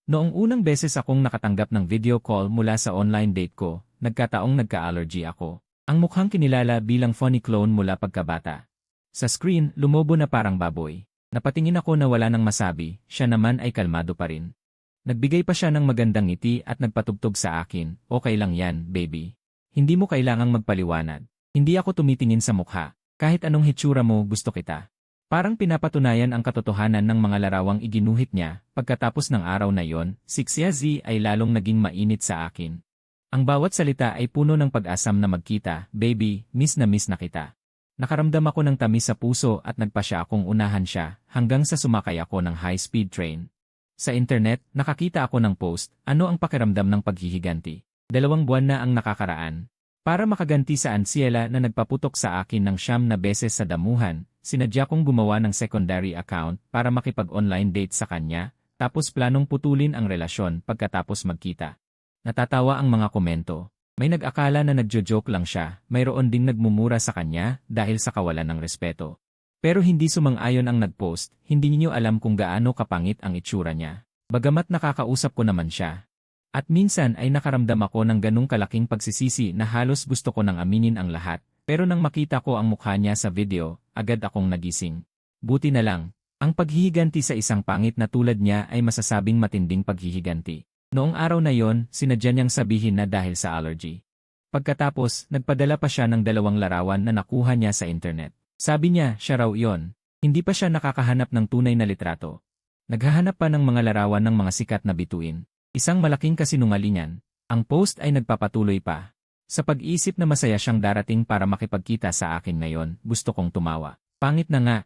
Noong unang beses akong nakatanggap ng video call mula sa online date ko, nagkataong nagka-allergy ako. Ang mukhang kinilala bilang funny clone mula pagkabata. Sa screen, lumobo na parang baboy. Napatingin ako na wala nang masabi, siya naman ay kalmado pa rin. Nagbigay pa siya ng magandang ngiti at nagpatugtog sa akin, "Okay lang yan, baby. Hindi mo kailangang magpaliwanag." Hindi ako tumitingin sa mukha. Kahit anong hitsura mo, gusto kita. Parang pinapatunayan ang katotohanan ng mga larawang iginuhit niya. Pagkatapos ng araw na yon, si Xia Zi ay lalong naging mainit sa akin. Ang bawat salita ay puno ng pag-asam na magkita, "Baby, miss na kita." Nakaramdam ako ng tamis sa puso at nagpa siya akong unahan siya hanggang sa sumakay ako ng high-speed train. Sa internet, nakakita ako ng post, "Ano ang pakiramdam ng paghihiganti? 2 buwan na ang nakakaraan." Para makaganti sa ansiela na nagpaputok sa akin ng 9 beses sa damuhan, sinadya kong gumawa ng secondary account para makipag-online date sa kanya, tapos planong putulin ang relasyon pagkatapos magkita. Natatawa ang mga komento. May nag-akala na nagjo-joke lang siya, mayroon ding nagmumura sa kanya dahil sa kawalan ng respeto. Pero hindi sumang-ayon ang nag-post, hindi niyo alam kung gaano kapangit ang itsura niya. Bagamat nakakausap ko naman siya. At minsan ay nakaramdam ako ng ganung kalaking pagsisisi na halos gusto ko nang aminin ang lahat, pero nang makita ko ang mukha niya sa video, agad akong nagising. Buti na lang, ang paghihiganti sa isang pangit na tulad niya ay masasabing matinding paghihiganti. Noong araw na yon, sinadya niyang sabihin na dahil sa allergy. Pagkatapos, nagpadala pa siya ng 2 larawan na nakuha niya sa internet. Sabi niya, siya raw yon. Hindi pa siya nakakahanap ng tunay na litrato. Naghahanap pa ng mga larawan ng mga sikat na bituin. Isang malaking kasinungalingan. Ang post ay nagpapatuloy pa. Sa pag-iisip na masaya siyang darating para makipagkita sa akin ngayon, gusto kong tumawa. Pangit na nga.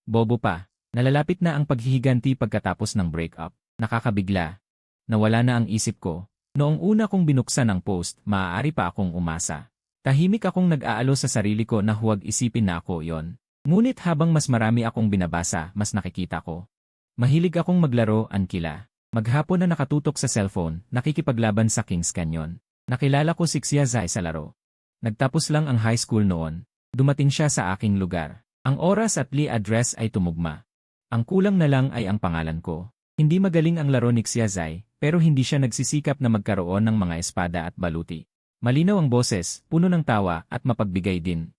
Bobo pa. Nalalapit na ang paghihiganti pagkatapos ng breakup. Nakakabigla. Nawala na ang isip ko. Noong una kong binuksan ang post, maaari pa akong umasa. Tahimik akong nag-aalo sa sarili ko na huwag isipin na ako yon. Ngunit habang mas marami akong binabasa, mas nakikita ko. Mahilig akong maglaro, Ankila. Maghapon na nakatutok sa cellphone, nakikipaglaban sa Kings Canyon. Nakilala ko si Xia Zai sa laro. Nagtapos lang ang high school noon. Dumating siya sa aking lugar. Ang oras at address ay tumugma. Ang kulang na lang ay ang pangalan ko. Hindi magaling ang laro ni Xia Zai, pero hindi siya nagsisikap na magkaroon ng mga espada at baluti. Malinaw ang boses, puno ng tawa at mapagbigay din.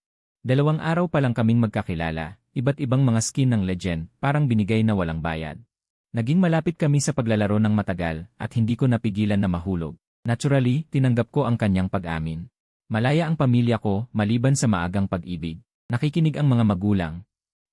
2 araw pa lang kaming magkakilala, iba't ibang mga skin ng legend, parang binigay na walang bayad. Naging malapit kami sa paglalaro ng matagal at hindi ko napigilan na mahulog. Naturally, tinanggap ko ang kanyang pag-amin. Malaya ang pamilya ko, maliban sa maagang pag-ibig. Nakikinig ang mga magulang.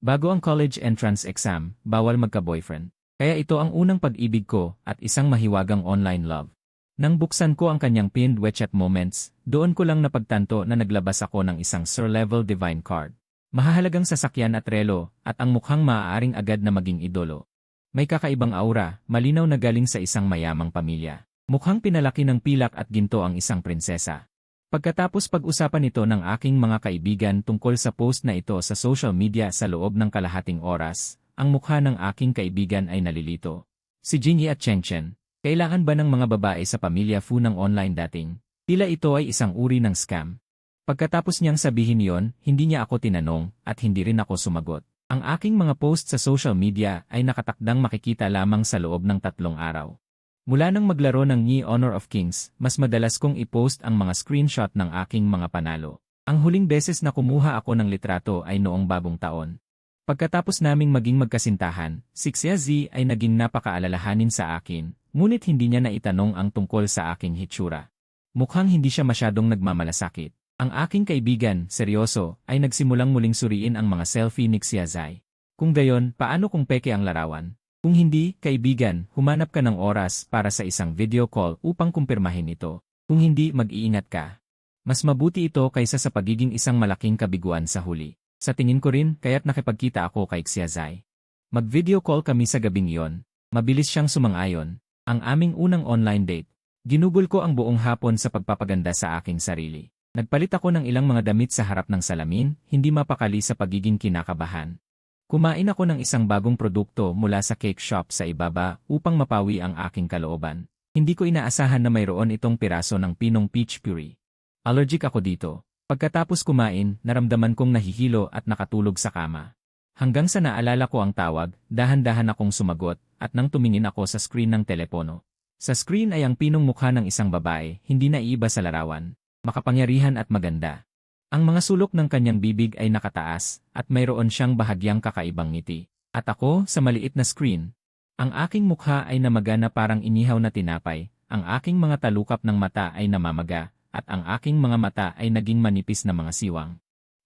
Bago ang college entrance exam, bawal magka-boyfriend. Kaya ito ang unang pag-ibig ko at isang mahiwagang online love. Nang buksan ko ang kanyang pinned WeChat moments, doon ko lang napagtanto na naglabas ako ng isang Sir-level divine card. Mahahalagang sasakyan at relo, at ang mukhang maaaring agad na maging idolo. May kakaibang aura, malinaw na galing sa isang mayamang pamilya. Mukhang pinalaki ng pilak at ginto ang isang prinsesa. Pagkatapos pag-usapan ito ng aking mga kaibigan tungkol sa post na ito sa social media sa loob ng kalahating oras, ang mukha ng aking kaibigan ay nalilito. Si Jingyi at Chengchen, kailangan ba ng mga babae sa pamilya Fu ng online dating? Tila ito ay isang uri ng scam. Pagkatapos niyang sabihin yon, hindi niya ako tinanong at hindi rin ako sumagot. Ang aking mga post sa social media ay nakatakdang makikita lamang sa loob ng 3 araw. Mula nang maglaro ng Nyi Honor of Kings, mas madalas kong i-post ang mga screenshot ng aking mga panalo. Ang huling beses na kumuha ako ng litrato ay noong bagong taon. Pagkatapos naming maging magkasintahan, si Xia Zi ay naging napakaalalahanin sa akin, ngunit hindi niya naitanong ang tungkol sa aking hitsura. Mukhang hindi siya masyadong nagmamalasakit. Ang aking kaibigan, seryoso, ay nagsimulang muling suriin ang mga selfie ni Xia Zai. Kung gayon, paano kung peke ang larawan? Kung hindi, kaibigan, humanap ka ng oras para sa isang video call upang kumpirmahin ito. Kung hindi, mag-iingat ka. Mas mabuti ito kaysa sa pagiging isang malaking kabiguan sa huli. Sa tingin ko rin, kaya't nakipagkita ako kay Xia Zai. Mag-video call kami sa gabing iyon. Mabilis siyang sumang-ayon. Ang aming unang online date. Ginugol ko ang buong hapon sa pagpapaganda sa aking sarili. Nagpalit ako ng ilang mga damit sa harap ng salamin, hindi mapakali sa pagiging kinakabahan. Kumain ako ng isang bagong produkto mula sa cake shop sa ibaba upang mapawi ang aking kalooban. Hindi ko inaasahan na mayroon itong piraso ng pinong peach puree. Allergic ako dito. Pagkatapos kumain, naramdaman kong nahihilo at nakatulog sa kama. Hanggang sa naalala ko ang tawag, dahan-dahan akong sumagot, at nang tumingin ako sa screen ng telepono. Sa screen ay ang pinong mukha ng isang babae, hindi naiiba sa larawan, makapangyarihan at maganda. Ang mga sulok ng kanyang bibig ay nakataas, at mayroon siyang bahagyang kakaibang ngiti. At ako, sa maliit na screen, ang aking mukha ay namaga na parang inihaw na tinapay, ang aking mga talukap ng mata ay namamaga, at ang aking mga mata ay naging manipis na mga siwang.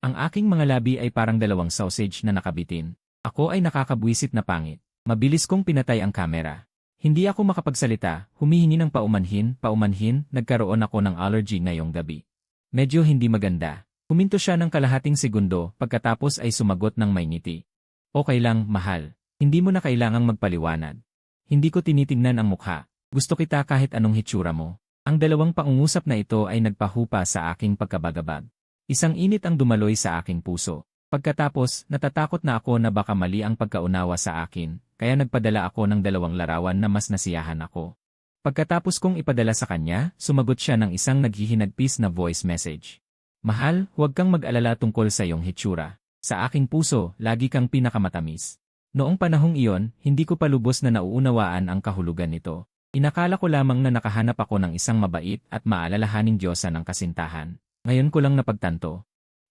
Ang aking mga labi ay parang dalawang sausage na nakabitin. Ako ay nakakabwisit na pangit. Mabilis kong pinatay ang kamera. Hindi ako makapagsalita, humihingi ng paumanhin, nagkaroon ako ng allergy ngayong gabi. Medyo hindi maganda. Huminto siya ng kalahating segundo, pagkatapos ay sumagot ng may ngiti. Okay lang, mahal. Hindi mo na kailangang magpaliwanag. Hindi ko tinitingnan ang mukha. Gusto kita kahit anong hitsura mo. Ang dalawang pangungusap na ito ay nagpahupa sa aking pagkabagabag. Isang init ang dumaloy sa aking puso. Pagkatapos, natatakot na ako na baka mali ang pagkaunawa sa akin, kaya nagpadala ako ng 2 larawan na mas nasiyahan ako. Pagkatapos kong ipadala sa kanya, sumagot siya ng isang naghihinagpis na voice message. Mahal, huwag kang mag-alala tungkol sa iyong hitsura. Sa aking puso, lagi kang pinakamatamis. Noong panahong iyon, hindi ko pa lubos na nauunawaan ang kahulugan nito. Inakala ko lamang na nakahanap ako ng isang mabait at maalalahaning Diyosa ng kasintahan. Ngayon ko lang napagtanto.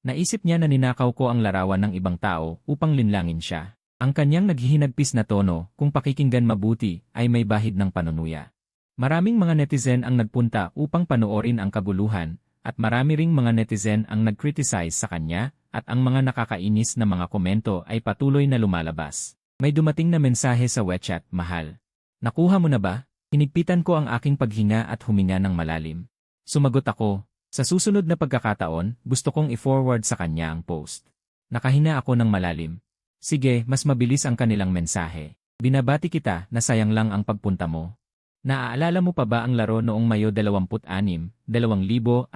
Naisip niya na ninakaw ko ang larawan ng ibang tao upang linlangin siya. Ang kanyang naghihinagpis na tono, kung pakikinggan mabuti, ay may bahid ng panunuya. Maraming mga netizen ang nagpunta upang panoorin ang kaguluhan, at marami ring mga netizen ang nag-criticize sa kanya, at ang mga nakakainis na mga komento ay patuloy na lumalabas. May dumating na mensahe sa WeChat, mahal. Nakuha mo na ba? Hinigpitan ko ang aking paghinga at huminga ng malalim. Sumagot ako. Sa susunod na pagkakataon, gusto kong i-forward sa kanya ang post. Nakahinga ako ng malalim. Sige, mas mabilis ang kanilang mensahe. Binabati kita na sayang lang ang pagpunta mo. Naaalala mo pa ba ang laro noong Mayo 26, 2026,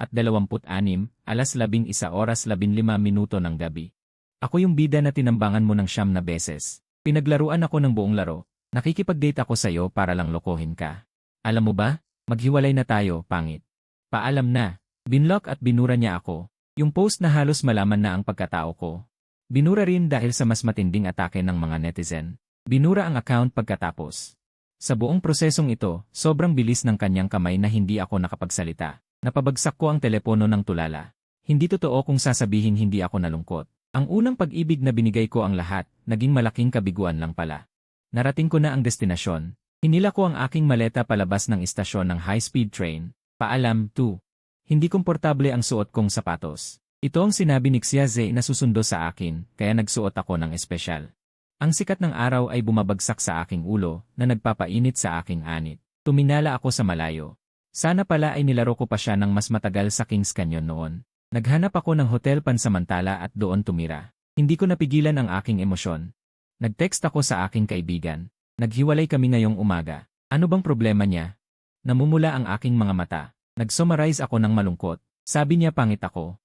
alas 11:15 ng gabi? Ako yung bida na tinambangan mo ng 9 na beses. Pinaglaruan ako ng buong laro. Nakikipag-date ako sa'yo para lang lokohin ka. Alam mo ba? Maghiwalay na tayo, pangit. Paalam na. Binlock at binura niya ako. Yung post na halos malaman na ang pagkatao ko. Binura rin dahil sa mas matinding atake ng mga netizen. Binura ang account pagkatapos. Sa buong prosesong ito, sobrang bilis ng kanyang kamay na hindi ako nakapagsalita. Napabagsak ko ang telepono ng tulala. Hindi totoo kung sasabihin hindi ako nalungkot. Ang unang pag-ibig na binigay ko ang lahat, naging malaking kabiguan lang pala. Narating ko na ang destinasyon. Hinila ko ang aking maleta palabas ng istasyon ng high-speed train. Paalam, 2. Hindi komportable ang suot kong sapatos. Ito ang sinabi ni Xiaze na susundo sa akin, kaya nagsuot ako ng espesyal. Ang sikat ng araw ay bumabagsak sa aking ulo, na nagpapainit sa aking anit. Tuminala ako sa malayo. Sana pala ay nilaro ko pa siya ng mas matagal sa Kings Canyon noon. Naghanap ako ng hotel pansamantala at doon tumira. Hindi ko napigilan ang aking emosyon. Nag-text ako sa aking kaibigan. Naghiwalay kami ngayong umaga. Ano bang problema niya? Namumula ang aking mga mata. Nag-summarize ako ng malungkot. Sabi niya pangit ako.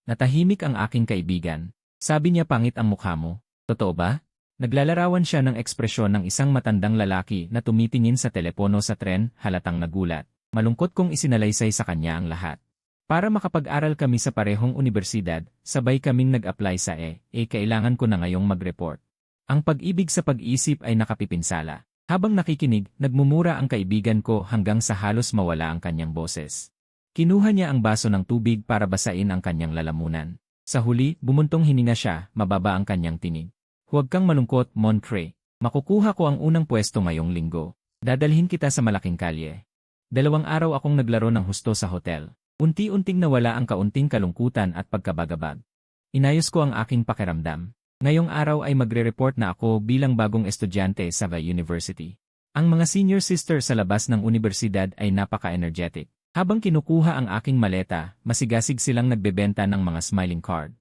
Natahimik ang aking kaibigan. Sabi niya pangit ang mukha mo. Totoo ba? Naglalarawan siya ng ekspresyon ng isang matandang lalaki na tumitingin sa telepono sa tren, halatang nagulat. Malungkot kong isinalaysay sa kanya ang lahat. Para makapag-aral kami sa parehong universidad, sabay kaming nag-apply sa kailangan ko na ngayong mag-report. Ang pag-ibig sa pag-isip ay nakapipinsala. Habang nakikinig, nagmumura ang kaibigan ko hanggang sa halos mawala ang kanyang boses. Kinuha niya ang baso ng tubig para basain ang kanyang lalamunan. Sa huli, bumuntong hininga siya, mababa ang kanyang tinig. Huwag kang malungkot, Montre. Makukuha ko ang unang pwesto ngayong linggo. Dadalhin kita sa malaking kalye. 2 araw akong naglaro ng husto sa hotel. Unti-unting nawala ang kaunting kalungkutan at pagkabagabag. Inayos ko ang aking pakiramdam. Ngayong araw ay magre-report na ako bilang bagong estudyante sa The University. Ang mga senior sister sa labas ng universidad ay napaka-energetic. Habang kinukuha ang aking maleta, masigasig silang nagbebenta ng mga smiling card.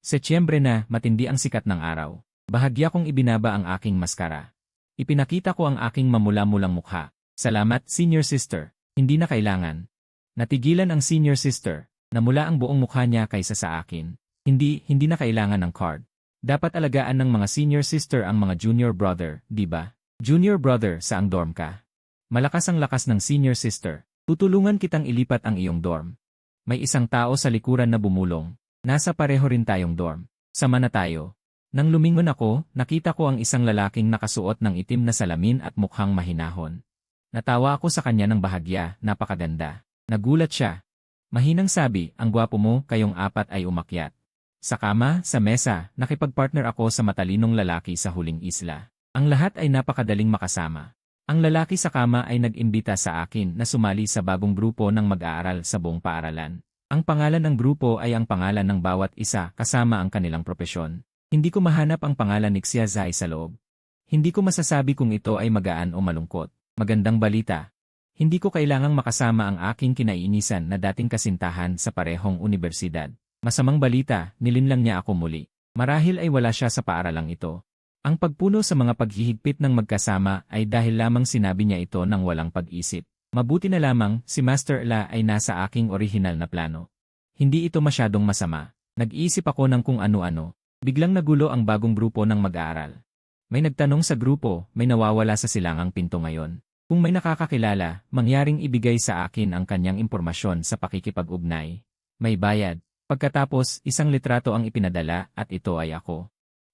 Setyembre na, matindi ang sikat ng araw. Bahagya kong ibinaba ang aking maskara. Ipinakita ko ang aking mamula-mulang mukha. Salamat, senior sister. Hindi na kailangan. Natigilan ang senior sister. Namula ang buong mukha niya kaysa sa akin. Hindi na kailangan ng card. Dapat alagaan ng mga senior sister ang mga junior brother, di ba? Junior brother, saang dorm ka? Malakas ang lakas ng senior sister. Tutulungan kitang ilipat ang iyong dorm. May isang tao sa likuran na bumulong. Nasa pareho rin tayong dorm. Sama na tayo. Nang lumingon ako, nakita ko ang isang lalaking nakasuot ng itim na salamin at mukhang mahinahon. Natawa ako sa kanya ng bahagya, napakaganda. Nagulat siya. Mahinang sabi, ang gwapo mo, kayong apat ay umakyat. Sa kama, sa mesa, nakipagpartner ako sa matalinong lalaki sa huling isla. Ang lahat ay napakadaling makasama. Ang lalaki sa kama ay nag-imbita sa akin na sumali sa bagong grupo ng mag-aaral sa buong paaralan. Ang pangalan ng grupo ay ang pangalan ng bawat isa kasama ang kanilang propesyon. Hindi ko mahanap ang pangalan ni Xia Zai sa loob. Hindi ko masasabi kung ito ay magaan o malungkot. Magandang balita. Hindi ko kailangang makasama ang aking kinaiinisan na dating kasintahan sa parehong universidad. Masamang balita, nilinlang niya ako muli. Marahil ay wala siya sa paaralang ito. Ang pagpuno sa mga paghihigpit ng magkasama ay dahil lamang sinabi niya ito ng walang pag-isip. Mabuti na lamang, si Master La ay nasa aking orihinal na plano. Hindi ito masyadong masama. Nag-iisip ako ng kung ano-ano. Biglang nagulo ang bagong grupo ng mag-aaral. May nagtanong sa grupo, may nawawala sa silangang pinto ngayon. Kung may nakakakilala, mangyaring ibigay sa akin ang kanyang impormasyon sa pakikipag-ugnay. May bayad. Pagkatapos, isang litrato ang ipinadala at ito ay ako.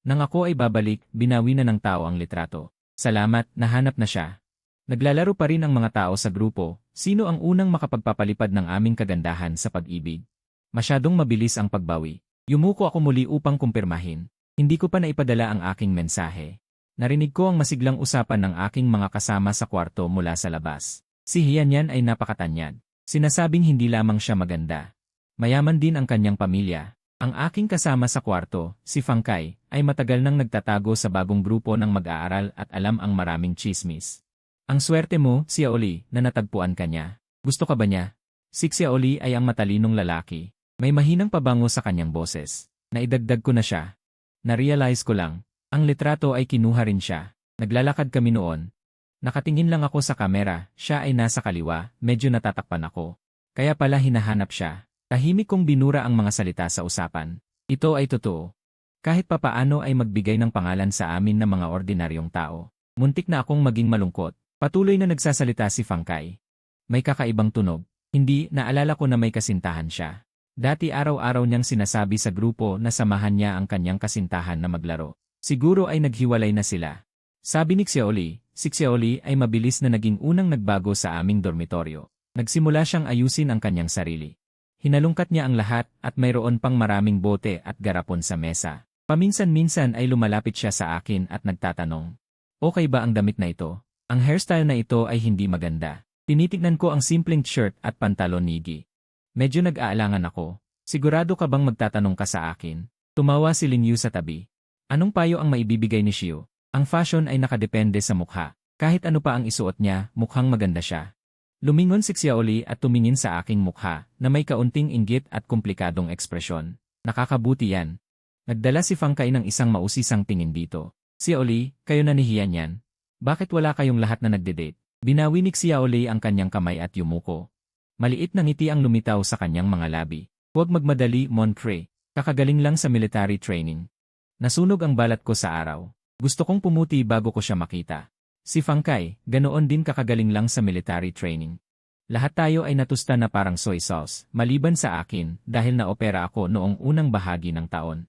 Nang ako ay babalik, binawi na ng tao ang litrato. Salamat, nahanap na siya. Naglalaro pa rin ang mga tao sa grupo, sino ang unang makapagpapalipad ng aming kagandahan sa pag-ibig. Masyadong mabilis ang pagbawi. Yumuko ako muli upang kumpirmahin. Hindi ko pa naipadala ang aking mensahe. Narinig ko ang masiglang usapan ng aking mga kasama sa kwarto mula sa labas. Si Hianyan ay napakatanyag. Sinasabing hindi lamang siya maganda. Mayaman din ang kanyang pamilya. Ang aking kasama sa kwarto, si Fang Kai, ay matagal nang nagtatago sa bagong grupo ng mag-aaral at alam ang maraming chismis. Ang swerte mo, Xia Oli, na natagpuan ka niya. Gusto ka ba niya? Si Xia Oli ay ang matalinong lalaki. May mahinang pabango sa kanyang boses. Naidagdag ko na siya. Na-realize ko lang. Ang litrato ay kinuha rin siya. Naglalakad kami noon. Nakatingin lang ako sa kamera, siya ay nasa kaliwa, medyo natatakpan ako. Kaya pala hinahanap siya. Tahimik kong binura ang mga salita sa usapan. Ito ay totoo. Kahit papaano ay magbigay ng pangalan sa amin na mga ordinaryong tao. Muntik na akong maging malungkot. Patuloy na nagsasalita si Fang Kai. May kakaibang tunog. Hindi, naalala ko na may kasintahan siya. Dati araw-araw niyang sinasabi sa grupo na samahan niya ang kanyang kasintahan na maglaro. Siguro ay naghiwalay na sila. Sabi ni Xiaoli, si Xiaoli ay mabilis na naging unang nagbago sa aming dormitoryo. Nagsimula siyang ayusin ang kanyang sarili. Hinalungkat niya ang lahat at mayroon pang maraming bote at garapon sa mesa. Paminsan-minsan ay lumalapit siya sa akin at nagtatanong, "Okay ba ang damit na ito? Ang hairstyle na ito ay hindi maganda." Tinitignan ko ang simpleng shirt at pantalon nigi. Medyo nag-aalangan ako. Sigurado ka bang magtatanong ka sa akin? Tumawa si Lin Yu sa tabi. Anong payo ang maibibigay ni Xiu? Ang fashion ay nakadepende sa mukha. Kahit ano pa ang isuot niya, mukhang maganda siya. Lumingon si Xiaoli at tumingin sa aking mukha na may kaunting inggit at komplikadong ekspresyon. Nakakabuti yan. Nagdala si Fang Kai ng isang mausisang tingin dito. Xiaoli, kayo na ni Hianyan. Bakit wala kayong lahat na nagde-date? Binawi ni Xiaoli ang kanyang kamay at yumuko. Maliit na ngiti ang lumitaw sa kanyang mga labi. Huwag magmadali, Montre. Kakagaling lang sa military training. Nasunog ang balat ko sa araw. Gusto kong pumuti bago ko siya makita. Si Fang Kai, ganoon din kakagaling lang sa military training. Lahat tayo ay natusta na parang soy sauce, maliban sa akin dahil na-opera ako noong unang bahagi ng taon.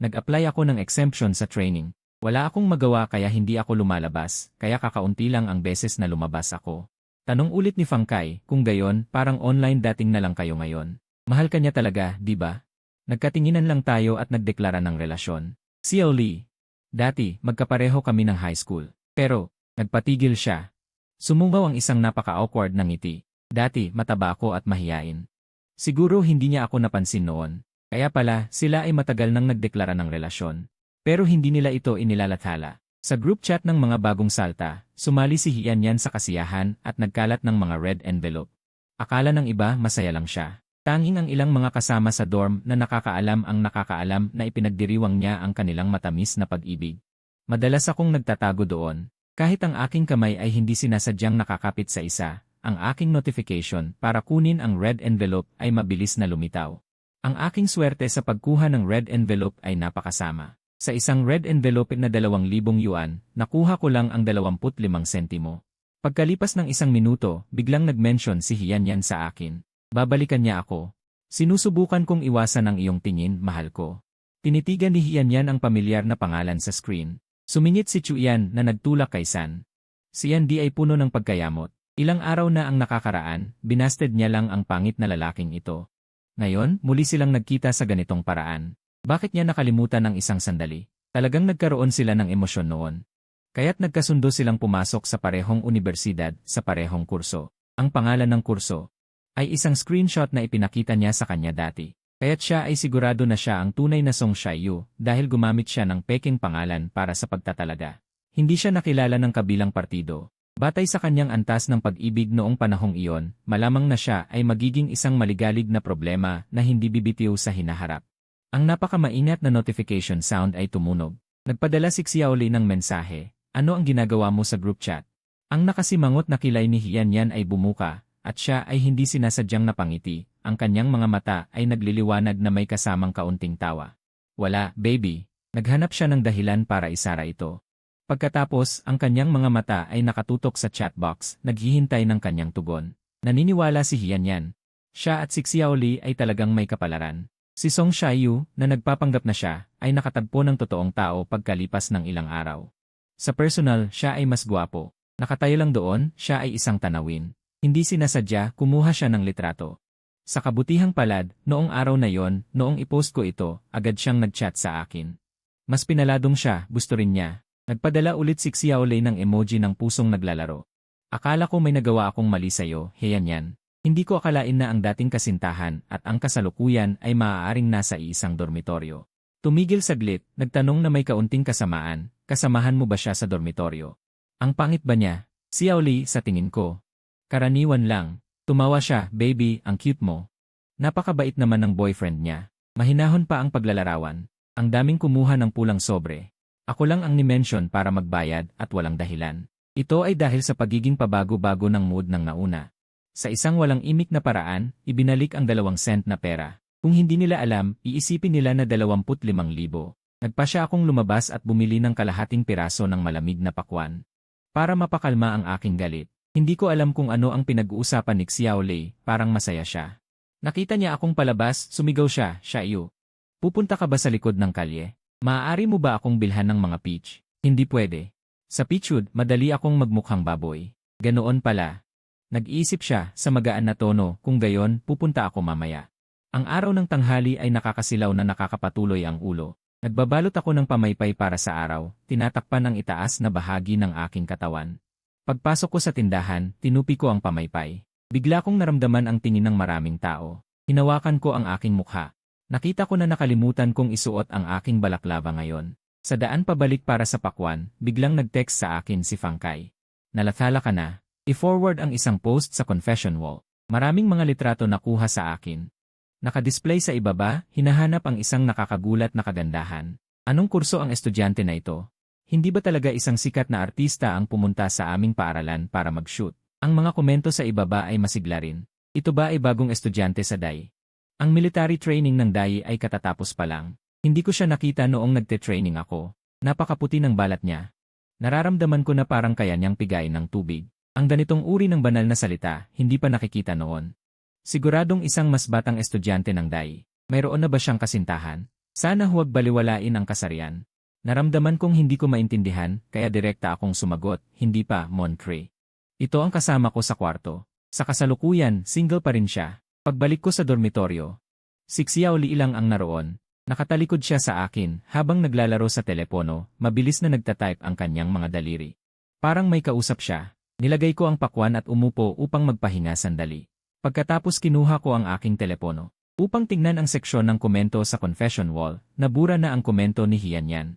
Nag-apply ako ng exemption sa training. Wala akong magawa kaya hindi ako lumalabas, kaya kakaunti lang ang beses na lumabas ako. Tanong ulit ni Fang Kai, kung gayon, parang online dating na lang kayo ngayon. Mahal ka niya talaga, di ba? Nagkatinginan lang tayo at nagdeklara ng relasyon. Xiao Li. Dati, magkapareho kami ng high school. Pero, nagpatigil siya. Sumungaw ang isang napaka-awkward na ngiti. Dati, mataba ako at mahiyain. Siguro hindi niya ako napansin noon. Kaya pala, sila ay matagal nang nagdeklara ng relasyon. Pero hindi nila ito inilalathala. Sa group chat ng mga bagong salta, sumali si Hianyan sa kasiyahan at nagkalat ng mga red envelope. Akala ng iba masaya lang siya. Tanging ang ilang mga kasama sa dorm na nakakaalam ang nakakaalam na ipinagdiriwang niya ang kanilang matamis na pag-ibig. Madalas akong nagtatago doon. Kahit ang aking kamay ay hindi sinasadyang nakakapit sa isa, ang aking notification para kunin ang red envelope ay mabilis na lumitaw. Ang aking swerte sa pagkuha ng red envelope ay napakasama. Sa isang red envelope na 2,000 yuan, nakuha ko lang ang 25 sentimo. Pagkalipas ng 1 minuto, biglang nag-mention si Hianyan sa akin. Babalikan niya ako. Sinusubukan kong iwasan ang iyong tingin, mahal ko. Tinitigan ni Hianyan ang pamilyar na pangalan sa screen. Sumingit si Chuyan na nagtulak kay San. Si Yan di ay puno ng pagkayamot. Ilang araw na ang nakakaraan, binasted niya lang ang pangit na lalaking ito. Ngayon, muli silang nagkita sa ganitong paraan. Bakit niya nakalimutan ang isang sandali? Talagang nagkaroon sila ng emosyon noon. Kaya't nagkasundo silang pumasok sa parehong universidad, sa parehong kurso. Ang pangalan ng kurso ay isang screenshot na ipinakita niya sa kanya dati. Kaya't siya ay sigurado na siya ang tunay na Song Shiyu dahil gumamit siya ng peking pangalan para sa pagtatalaga. Hindi siya nakilala ng kabilang partido. Batay sa kanyang antas ng pag-ibig noong panahong iyon, malamang na siya ay magiging isang maligalig na problema na hindi bibitiw sa hinaharap. Ang napakamaingat na notification sound ay tumunog. Nagpadala si Xiaoli ng mensahe, "Ano ang ginagawa mo sa group chat?" Ang nakasimangot na kilay ni Hianyan ay bumuka, at siya ay hindi sinasadyang napangiti. Ang kanyang mga mata ay nagliliwanag na may kasamang kaunting tawa. "Wala, baby." Naghanap siya ng dahilan para isara ito. Pagkatapos, ang kanyang mga mata ay nakatutok sa chatbox, naghihintay ng kanyang tugon. Naniniwala si Hianyan. Siya at si Xiaoli ay talagang may kapalaran. Si Song Shiyu, na nagpapanggap na siya, ay nakatagpo ng totoong tao pagkalipas ng ilang araw. Sa personal, siya ay mas gwapo. Nakatayo lang doon, siya ay isang tanawin. Hindi sinasadya, kumuha siya ng litrato. Sa kabutihang palad, noong araw na yon, noong ipost ko ito, agad siyang nag-chat sa akin. Mas pinaladong siya, gusto rin niya. Nagpadala ulit si Xiaolei ng emoji ng pusong naglalaro. "Akala ko may nagawa akong mali sa'yo, Hianyan. Hindi ko akalain na ang dating kasintahan at ang kasalukuyan ay maaaring nasa iisang dormitoryo." Tumigil saglit, nagtanong na may kaunting kasamaan, "Kasamahan mo ba siya sa dormitoryo?" "Ang pangit ba niya?" "Xiaolei, sa tingin ko. Karaniwan lang." Tumawa siya, "Baby, ang cute mo." Napakabait naman ng boyfriend niya. Mahinahon pa ang paglalarawan. Ang daming kumuha ng pulang sobre. Ako lang ang ni-mention para magbayad at walang dahilan. Ito ay dahil sa pagiging pabago-bago ng mood ng nauna. Sa isang walang imik na paraan, ibinalik ang 2 cent na pera. Kung hindi nila alam, iisipin nila na 25,000. Nagpasya akong lumabas at bumili ng kalahating piraso ng malamig na pakwan. Para mapakalma ang aking galit. Hindi ko alam kung ano ang pinag-uusapan ni Xiaolei, parang masaya siya. Nakita niya akong palabas, sumigaw siya, "Shiyu, pupunta ka ba sa likod ng kalye? Maaari mo ba akong bilhan ng mga peach?" "Hindi pwede. Sa Peachwood, madali akong magmukhang baboy." "Ganoon pala." Nag-iisip siya, sa magaan na tono, "Kung gayon, pupunta ako mamaya." Ang araw ng tanghali ay nakakasilaw na nakakapatuloy ang ulo. Nagbabalot ako ng pamaypay para sa araw, tinatakpan ang itaas na bahagi ng aking katawan. Pagpasok ko sa tindahan, tinupi ko ang pamaypay. Bigla kong naramdaman ang tingin ng maraming tao. Hinawakan ko ang aking mukha. Nakita ko na nakalimutan kong isuot ang aking balaklava ngayon. Sa daan pabalik para sa pakwan, biglang nag-text sa akin si Fangkai. "Nalathala ka na." I-forward ang isang post sa confession wall. Maraming mga litrato na kuha sa akin. Nakadisplay sa ibaba, hinahanap ang isang nakakagulat na kagandahan. Anong kurso ang estudyante na ito? Hindi ba talaga isang sikat na artista ang pumunta sa aming paaralan para mag-shoot? Ang mga komento sa ibaba ay masigla rin. Ito ba ay bagong estudyante sa DAI? Ang military training ng DAI ay katatapos pa lang. Hindi ko siya nakita noong nagte-training ako. Napakaputi ng balat niya. Nararamdaman ko na parang kaya niyang pigain ng tubig. Ang ganitong uri ng banal na salita, hindi pa nakikita noon. Siguradong isang mas batang estudyante ng DAI. Mayroon na ba siyang kasintahan? Sana huwag baliwalain ang kasarian. Naramdaman kong hindi ko maintindihan, kaya direkta akong sumagot, "Hindi pa, Montre." Ito ang kasama ko sa kwarto. Sa kasalukuyan, single pa rin siya. Pagbalik ko sa dormitoryo, si Xiaoli lang ang naroon. Nakatalikod siya sa akin, habang naglalaro sa telepono, mabilis na nagtatype ang kanyang mga daliri. Parang may kausap siya. Nilagay ko ang pakwan at umupo upang magpahinga sandali. Pagkatapos kinuha ko ang aking telepono. Upang tingnan ang seksyon ng komento sa confession wall, nabura na ang komento ni Hianyan.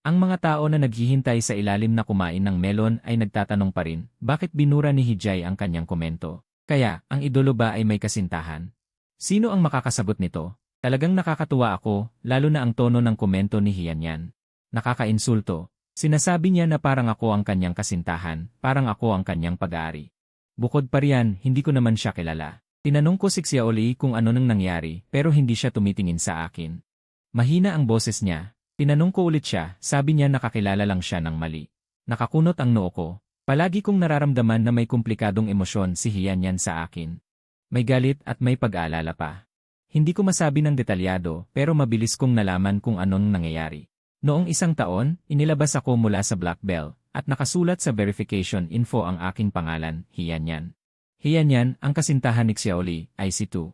Ang mga tao na naghihintay sa ilalim na kumain ng melon ay nagtatanong pa rin, bakit binura ni Hijay ang kanyang komento? Kaya, ang idolo ba ay may kasintahan? Sino ang makakasagot nito? Talagang nakakatuwa ako, lalo na ang tono ng komento ni Hianyan. Nakakainsulto. Sinasabi niya na parang ako ang kanyang kasintahan, parang ako ang kanyang pag-aari. Bukod pa riyan, hindi ko naman siya kilala. Tinanong ko si Xiaoli kung ano nang nangyari, pero hindi siya tumitingin sa akin. Mahina ang boses niya. Tinanong ko ulit siya, sabi niya nakakilala lang siya ng mali. Nakakunot ang noo ko. Palagi kong nararamdaman na may komplikadong emosyon si Hianyan sa akin. May galit at may pag-aalala pa. Hindi ko masabi ng detalyado, pero mabilis kong nalaman kung anong nangyayari. Noong isang taon, inilabas ako mula sa Black Bell, at nakasulat sa verification info ang aking pangalan, Hianyan. Hianyan, ang kasintahan ni Xiaoli, ay si Tu.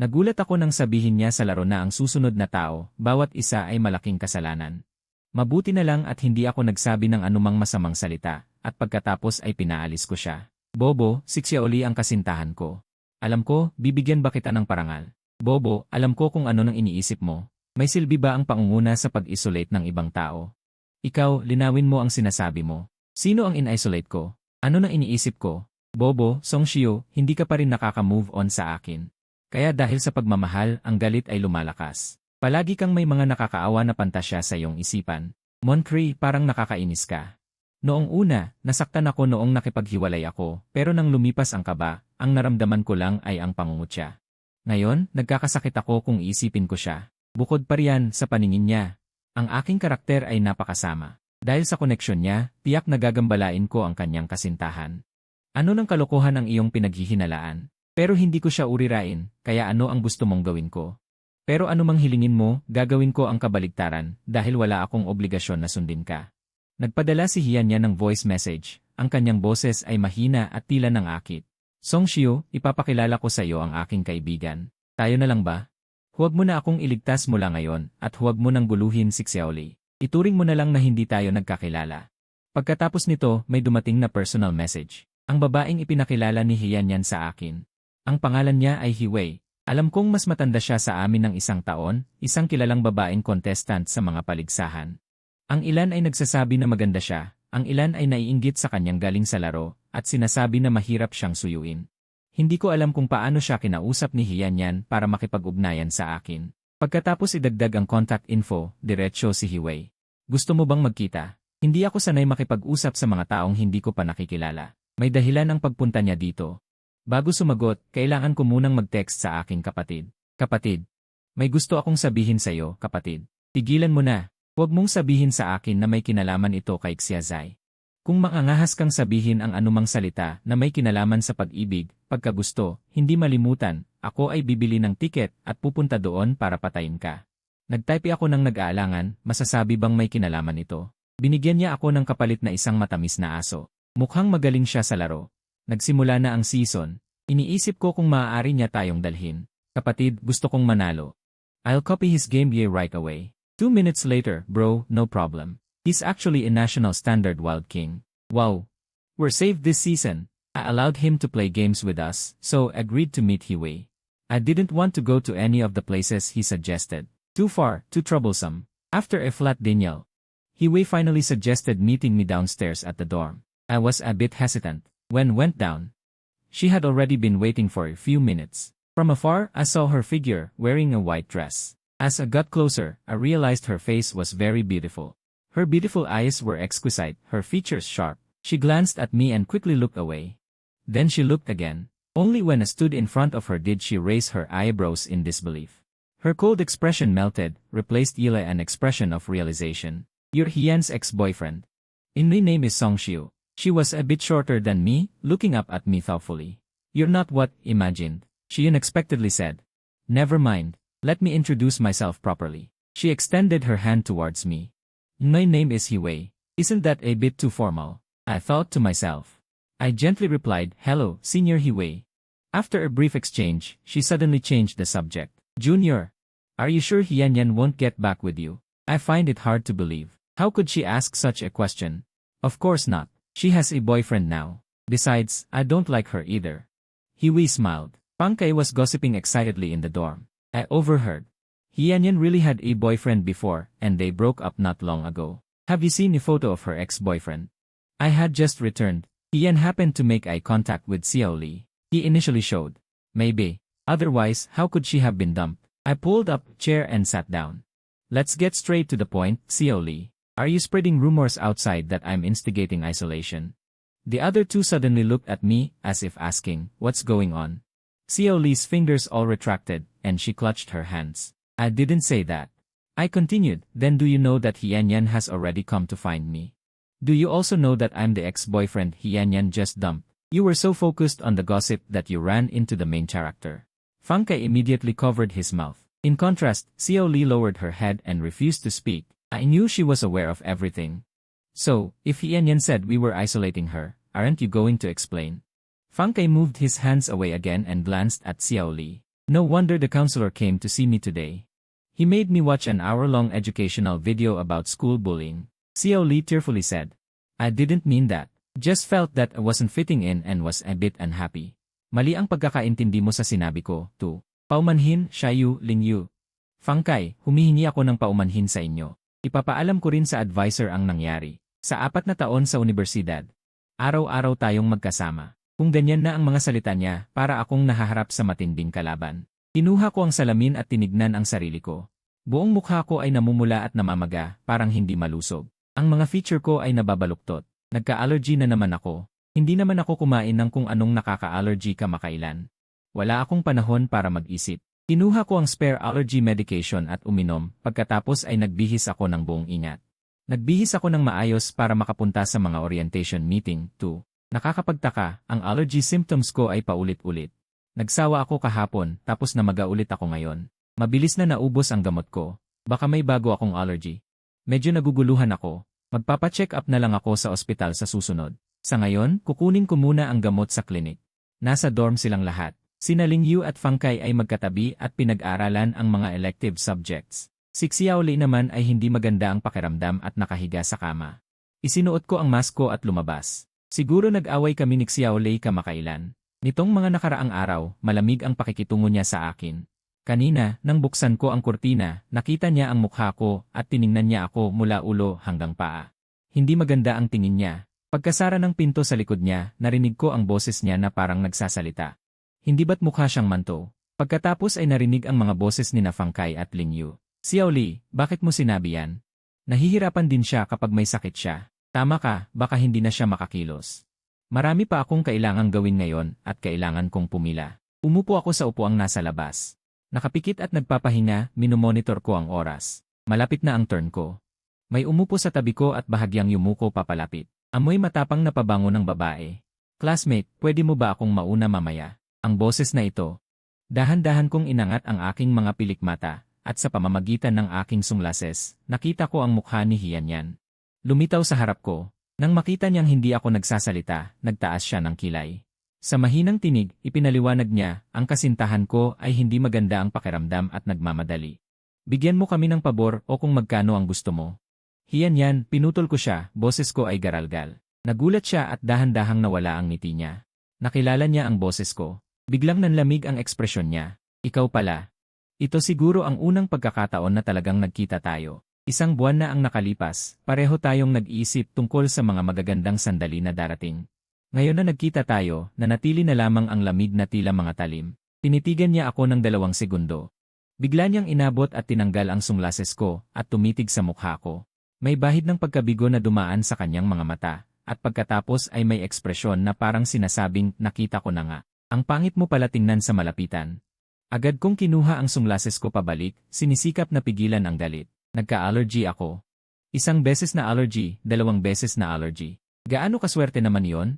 Nagulat ako nang sabihin niya sa laro na ang susunod na tao, bawat isa ay malaking kasalanan. Mabuti na lang at hindi ako nagsabi ng anumang masamang salita, at pagkatapos ay pinaalis ko siya. Bobo, si Xiaoli ang kasintahan ko. Alam ko, bibigyan ba kita ng parangal? Bobo, alam ko kung ano nang iniisip mo. May silbi ba ang pangunguna sa pag-isolate ng ibang tao? Ikaw, linawin mo ang sinasabi mo. Sino ang in-isolate ko? Ano nang iniisip ko? Bobo, Songshio, hindi ka pa rin nakaka-move on sa akin. Kaya dahil sa pagmamahal, ang galit ay lumalakas. Palagi kang may mga nakakaawa na pantasya sa iyong isipan. Moncree, parang nakakainis ka. Noong una, nasaktan ako noong nakipaghiwalay ako, pero nang lumipas ang kaba, ang naramdaman ko lang ay ang pangungutya. Ngayon, nagkakasakit ako kung iisipin ko siya. Bukod pa riyan sa paningin niya, ang aking karakter ay napakasama. Dahil sa koneksyon niya, tiyak na gagambalain ko ang kanyang kasintahan. Ano ng kalokohan ang iyong pinaghihinalaan? Pero hindi ko siya urirain, kaya ano ang gusto mong gawin ko? Pero anumang hilingin mo, gagawin ko ang kabaligtaran dahil wala akong obligasyon na sundin ka. Nagpadala si Hianyan ng voice message. Ang kanyang boses ay mahina at tila ng akit. Songshio, ipapakilala ko sa iyo ang aking kaibigan. Tayo na lang ba? Huwag mo na akong iligtas mula ngayon at huwag mo nang guluhin si Xiaoli. Ituring mo na lang na hindi tayo nagkakilala. Pagkatapos nito, may dumating na personal message. Ang babaeng ipinakilala ni Hianyan sa akin. Ang pangalan niya ay Hiwei. Alam kong mas matanda siya sa amin ng 1 taon, isang kilalang babaeng contestant sa mga paligsahan. Ang ilan ay nagsasabi na maganda siya, ang ilan ay naiinggit sa kanyang galing sa laro, at sinasabi na mahirap siyang suyuin. Hindi ko alam kung paano siya kinausap ni Hianyan para makipag-ugnayan sa akin. Pagkatapos idagdag ang contact info, diretsyo si Hiwei. Gusto mo bang magkita? Hindi ako sanay makipag-usap sa mga taong hindi ko pa nakikilala. May dahilan ang pagpunta niya dito. Bago sumagot, kailangan ko munang mag-text sa aking kapatid. Kapatid, may gusto akong sabihin sa iyo, kapatid. Tigilan mo na. Huwag mong sabihin sa akin na may kinalaman ito kay Xiazai. Kung maangahas kang sabihin ang anumang salita na may kinalaman sa pag-ibig, pagkagusto, hindi malimutan, ako ay bibili ng tiket at pupunta doon para patayin ka. Nagtype ako ng nag-aalangan, masasabi bang may kinalaman ito? Binigyan niya ako ng kapalit na isang matamis na aso. Mukhang magaling siya sa laro. Nagsimula na ang season. Iniisip ko kung maaari niya tayong dalhin. Kapatid, gusto kong manalo. I'll copy his game right away. 2 minutes later, bro, no problem. He's actually a national standard wild king. Wow. We're saved this season. I allowed him to play games with us, so agreed to meet Hiwei. I didn't want to go to any of the places he suggested. Too far, too troublesome. After a flat denial, Hiwei finally suggested meeting me downstairs at the dorm. I was a bit hesitant. When went down, she had already been waiting for a few minutes. From afar, I saw her figure, wearing a white dress. As I got closer, I realized her face was very beautiful. Her beautiful eyes were exquisite, her features sharp. She glanced at me and quickly looked away. Then she looked again. Only when I stood in front of her did she raise her eyebrows in disbelief. Her cold expression melted, replaced an expression of realization. You're Hian's ex-boyfriend. My name is Songshio. She was a bit shorter than me, looking up at me thoughtfully. You're not what imagined, she unexpectedly said. Never mind. Let me introduce myself properly. She extended her hand towards me. My name is Hiwei. Isn't that a bit too formal? I thought to myself. I gently replied, hello, Senior Hiwei. After a brief exchange, she suddenly changed the subject. Junior, are you sure Hianyan won't get back with you? I find it hard to believe. How could she ask such a question? Of course not. She has a boyfriend now. Besides, I don't like her either. Hiwei smiled. Pang Kai was gossiping excitedly in the dorm. I overheard. Hianyan really had a boyfriend before, and they broke up not long ago. Have you seen a photo of her ex-boyfriend? I had just returned. Hian happened to make eye contact with Xiaoli. He initially showed. Maybe. Otherwise, how could she have been dumped? I pulled up a chair and sat down. Let's get straight to the point, Xiaoli. Are you spreading rumors outside that I'm instigating isolation? The other two suddenly looked at me, as if asking, what's going on? Xiaoli's fingers all retracted, and she clutched her hands. I didn't say that. I continued, then do you know that Hianyan has already come to find me? Do you also know that I'm the ex-boyfriend Hianyan just dumped? You were so focused on the gossip that you ran into the main character. Fang Kai immediately covered his mouth. In contrast, Xiaoli lowered her head and refused to speak. I knew she was aware of everything. So, if Yan said we were isolating her, aren't you going to explain? Fang Kai moved his hands away again and glanced at Xiao Li. No wonder the counselor came to see me today. He made me watch an hour-long educational video about school bullying. Xiao Li tearfully said. I didn't mean that. Just felt that I wasn't fitting in and was a bit unhappy. Mali ang pagkakaintindi mo sa sinabi ko, tu. Paumanhin, Xiaoyu, Lingyu. Fang Kai, humihingi ako ng paumanhin sa inyo. Ipapaalam ko rin sa advisor ang nangyari. Sa 4 na taon sa universidad, araw-araw tayong magkasama. Kung ganyan na ang mga salita niya, para akong nahaharap sa matinding kalaban. Kinuha ko ang salamin at tinignan ang sarili ko. Buong mukha ko ay namumula at namamaga, parang hindi malusog. Ang mga feature ko ay nababaluktot. Nagka-allergy na naman ako. Hindi naman ako kumain ng kung anong nakaka-allergy kamakailan. Wala akong panahon para mag-isip. Kinuha ko ang spare allergy medication at uminom, pagkatapos ay nagbihis ako ng buong ingat. Nagbihis ako ng maayos para makapunta sa mga orientation meeting, too. Nakakapagtaka, ang allergy symptoms ko ay paulit-ulit. Nagsawa ako kahapon, tapos namaga ulit ako ngayon. Mabilis na naubos ang gamot ko. Baka may bago akong allergy. Medyo naguguluhan ako. Magpapacheck up na lang ako sa ospital sa susunod. Sa ngayon, kukunin ko muna ang gamot sa klinik. Nasa dorm silang lahat. Sina Lingyu at Fang Kai ay magkatabi at pinag-aralan ang mga elective subjects. Si Xiao Li naman ay hindi maganda ang pakiramdam at nakahiga sa kama. Isinuot ko ang mask ko at lumabas. Siguro nag-away kami ni Xiao Li kamakailan. Nitong mga nakaraang araw, malamig ang pakikitungo niya sa akin. Kanina, nang buksan ko ang kurtina, nakita niya ang mukha ko at tiningnan niya ako mula ulo hanggang paa. Hindi maganda ang tingin niya. Pagkasara ng pinto sa likod niya, narinig ko ang boses niya na parang nagsasalita. Hindi ba't mukha siyang manto? Pagkatapos ay narinig ang mga boses ni Fang Kai at Lingyu. Xiao Li, bakit mo sinabi yan? Nahihirapan din siya kapag may sakit siya. Tama ka, baka hindi na siya makakilos. Marami pa akong kailangang gawin ngayon at kailangan kong pumila. Umupo ako sa upuang nasa labas. Nakapikit at nagpapahinga, minomonitor ko ang oras. Malapit na ang turn ko. May umupo sa tabi ko at bahagyang yumuko papalapit. Amoy matapang na pabango ng babae. Classmate, pwede mo ba akong mauna mamaya? Ang boses na ito. Dahan-dahan kong inangat ang aking mga pilikmata at sa pamamagitan ng aking sunglases, nakita ko ang mukha ni Yan. Lumitaw sa harap ko. Nang makita niyang hindi ako nagsasalita, nagtaas siya ng kilay. Sa mahinang tinig, ipinaliwanag niya, ang kasintahan ko ay hindi maganda ang pakiramdam at nagmamadali. Bigyan mo kami ng pabor o kung magkano ang gusto mo. Yan, pinutol ko siya, boses ko ay garalgal. Nagulat siya at dahan-dahang nawala ang ngiti niya. Nakilala niya ang boses ko. Biglang nanlamig ang ekspresyon niya. Ikaw pala. Ito siguro ang unang pagkakataon na talagang nagkita tayo. 1 buwan na ang nakalipas, pareho tayong nag-iisip tungkol sa mga magagandang sandali na darating. Ngayon na nagkita tayo, nanatili na lamang ang lamig na tila mga talim. Tinitigan niya ako ng 2 segundo. Bigla niyang inabot at tinanggal ang sunglases ko at tumitig sa mukha ko. May bahid ng pagkabigo na dumaan sa kanyang mga mata, at pagkatapos ay may ekspresyon na parang sinasabing, nakita ko na nga. Ang pangit mo pala tingnan sa malapitan. Agad kong kinuha ang sunglases ko pabalik, sinisikap na pigilan ang galit. Nagka-allergy ako. 1 beses na allergy, 2 beses na allergy. Gaano kaswerte naman yon?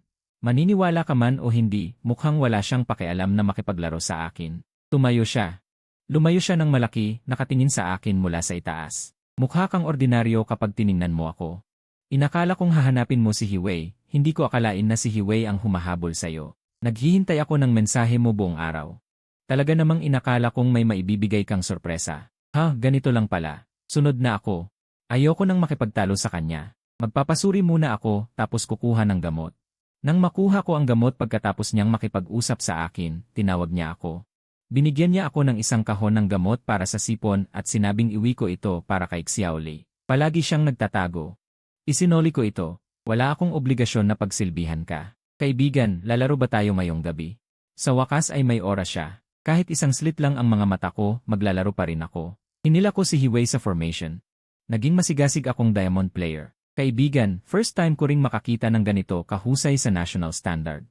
Maniniwala ka man o hindi, mukhang wala siyang pakialam na makipaglaro sa akin. Tumayo siya. Lumayo siya ng malaki, nakatingin sa akin mula sa itaas. Mukha kang ordinaryo kapag tiningnan mo ako. Inakala kong hahanapin mo si Hiwei, hindi ko akalain na si Hiwei ang humahabol sa'yo. Naghihintay ako ng mensahe mo buong araw. Talaga namang inakala kong may maibibigay kang sorpresa. Ha, ganito lang pala. Sunod na ako. Ayoko nang makipagtalo sa kanya. Magpapasuri muna ako, tapos kukuha ng gamot. Nang makuha ko ang gamot pagkatapos niyang makipag-usap sa akin, tinawag niya ako. Binigyan niya ako ng 1 kahon ng gamot para sa sipon at sinabing iwi ko ito para kay Xiao Li. Palagi siyang nagtatago. Isinoli ko ito. Wala akong obligasyon na pagsilbihan ka. Kaibigan, lalaro ba tayo ngayong gabi? Sa wakas ay may oras siya. Kahit 1 slit lang ang mga mata ko, maglalaro pa rin ako. Hinila ko si Hiwei sa formation. Naging masigasig akong diamond player. Kaibigan, first time ko ring makakita ng ganito kahusay sa national standard.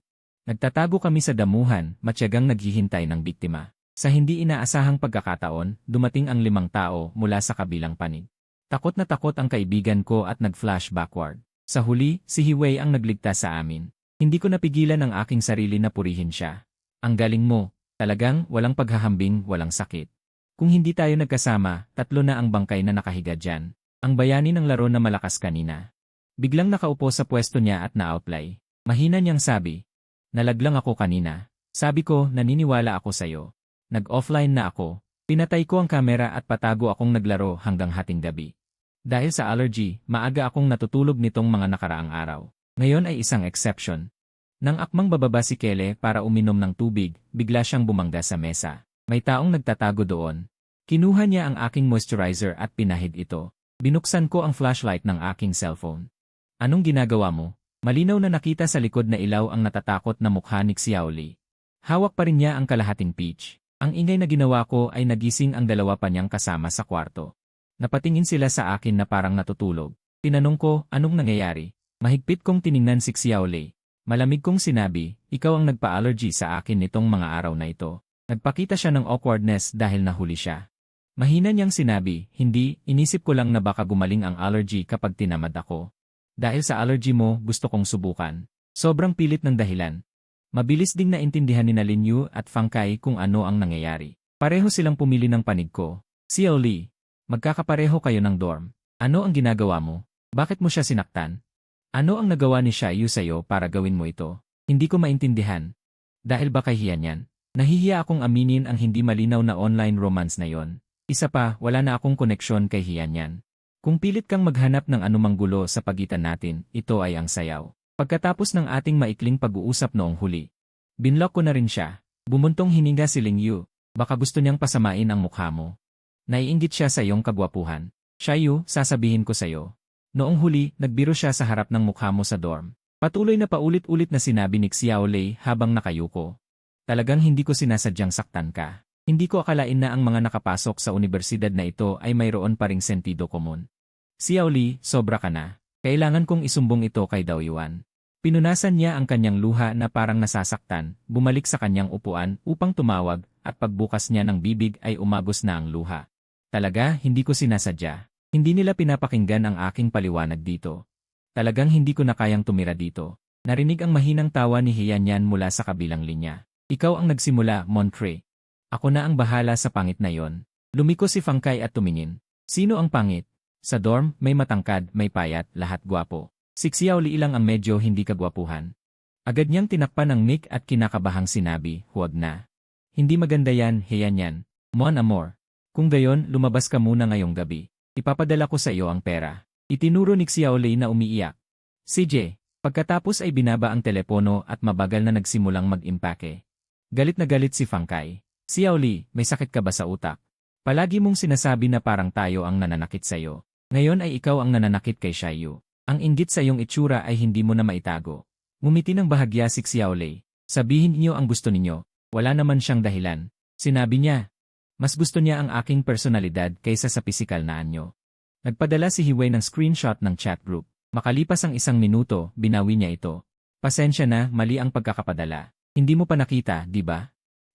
Nagtatago kami sa damuhan, matyagang naghihintay ng biktima. Sa hindi inaasahang pagkakataon, dumating ang 5 tao mula sa kabilang panig. Takot na takot ang kaibigan ko at nag-flash backward. Sa huli, si Hiwei ang nagligtas sa amin. Hindi ko napigilan ang aking sarili na purihin siya. Ang galing mo, talagang walang paghahambing, walang sakit. Kung hindi tayo nagkasama, 3 na ang bangkay na nakahiga dyan. Ang bayani ng laro na malakas kanina. Biglang nakaupo sa pwesto niya at na-outly. Mahina niyang sabi. Nalaglang ako kanina. Sabi ko, naniniwala ako sa'yo. Nag-offline na ako. Pinatay ko ang kamera at patago akong naglaro hanggang hating gabi. Dahil sa allergy, maaga akong natutulog nitong mga nakaraang araw. Ngayon ay isang exception. Nang akmang bababa si Kele para uminom ng tubig, bigla siyang bumangga sa mesa. May taong nagtatago doon. Kinuha niya ang aking moisturizer at pinahid ito. Binuksan ko ang flashlight ng aking cellphone. Anong ginagawa mo? Malinaw na nakita sa likod na ilaw ang natatakot na mukha ni Xiaoli. Hawak pa rin niya ang kalahating peach. Ang ingay na ginawa ko ay nagising ang dalawa pa niyang kasama sa kwarto. Napatingin sila sa akin na parang natutulog. Tinanong ko, anong nangyayari? Mahigpit kong tiningnan si Xiaoli. Malamig kong sinabi, ikaw ang nagpa-allergy sa akin nitong mga araw na ito. Nagpakita siya ng awkwardness dahil nahuli siya. Mahina niyang sinabi, hindi, inisip ko lang na baka gumaling ang allergy kapag tinamad ako. Dahil sa allergy mo, gusto kong subukan. Sobrang pilit ng dahilan. Mabilis ding naintindihan ni Lin Yu at Fang Kai kung ano ang nangyayari. Pareho silang pumili ng panig ko. Xiaoli, magkakapareho kayo ng dorm. Ano ang ginagawa mo? Bakit mo siya sinaktan? Ano ang nagawa ni Xiaoyu sa'yo para gawin mo ito? Hindi ko maintindihan. Dahil ba kahiyan yan? Nahihiya akong aminin ang hindi malinaw na online romance na yon. Isa pa, wala na akong koneksyon kay Hian yan. Kung pilit kang maghanap ng anumang gulo sa pagitan natin, ito ay ang sayaw. Pagkatapos ng ating maikling pag-uusap noong huli, binlock ko na rin siya. Bumuntong hininga si Ling Yu. Baka gusto niyang pasamain ang mukha mo. Naiinggit siya sa iyong kagwapuhan. Xiaoyu, sasabihin ko sa'yo. Noong huli, nagbiro siya sa harap ng mukha mo sa dorm. Patuloy na paulit-ulit na sinabi ni Xiaolei habang nakayuko. Talagang hindi ko sinasadyang saktan ka. Hindi ko akalain na ang mga nakapasok sa universidad na ito ay mayroon pa ring sentido komon. Xiaoli, sobra ka na. Kailangan kong isumbong ito kay Dao Yuan. Pinunasan niya ang kanyang luha na parang nasasaktan, bumalik sa kanyang upuan upang tumawag, at pagbukas niya ng bibig ay umagos na ang luha. Talaga, hindi ko sinasadya. Hindi nila pinapakinggan ang aking paliwanag dito. Talagang hindi ko na kayang tumira dito. Narinig ang mahinang tawa ni Hianyan mula sa kabilang linya. Ikaw ang nagsimula, Montre. Ako na ang bahala sa pangit na yon. Lumiko si Fang Kai at tumingin. Sino ang pangit? Sa dorm, may matangkad, may payat, lahat gwapo. Si Xiaoli lang ang medyo hindi kagwapuhan. Agad niyang tinakpan ng mic at kinakabahang sinabi, huwag na. Hindi maganda yan, Hianyan. Mon amor. Kung gayon, lumabas ka muna ngayong gabi. Ipapadala ko sa iyo ang pera. Itinuro ni Xiaoli na umiiyak. CJ, pagkatapos ay binaba ang telepono at mabagal na nagsimulang mag-impake. Galit na galit si Fang Kai. Xiaoli, may sakit ka ba sa utak? Palagi mong sinasabi na parang tayo ang nananakit sa'yo. Ngayon ay ikaw ang nananakit kay Xiaoyu. Ang inggit sa iyong itsura ay hindi mo na maitago. Ngumiti ng bahagya si Xiaoli. Sabihin niyo ang gusto ninyo. Wala naman siyang dahilan. Sinabi niya. Mas gusto niya ang aking personalidad kaysa sa pisikal na anyo. Nagpadala si Hiwei ng screenshot ng chat group. Makalipas ang 1 minuto, binawi niya ito. Pasensya na, mali ang pagkakapadala. Hindi mo pa nakita, di ba?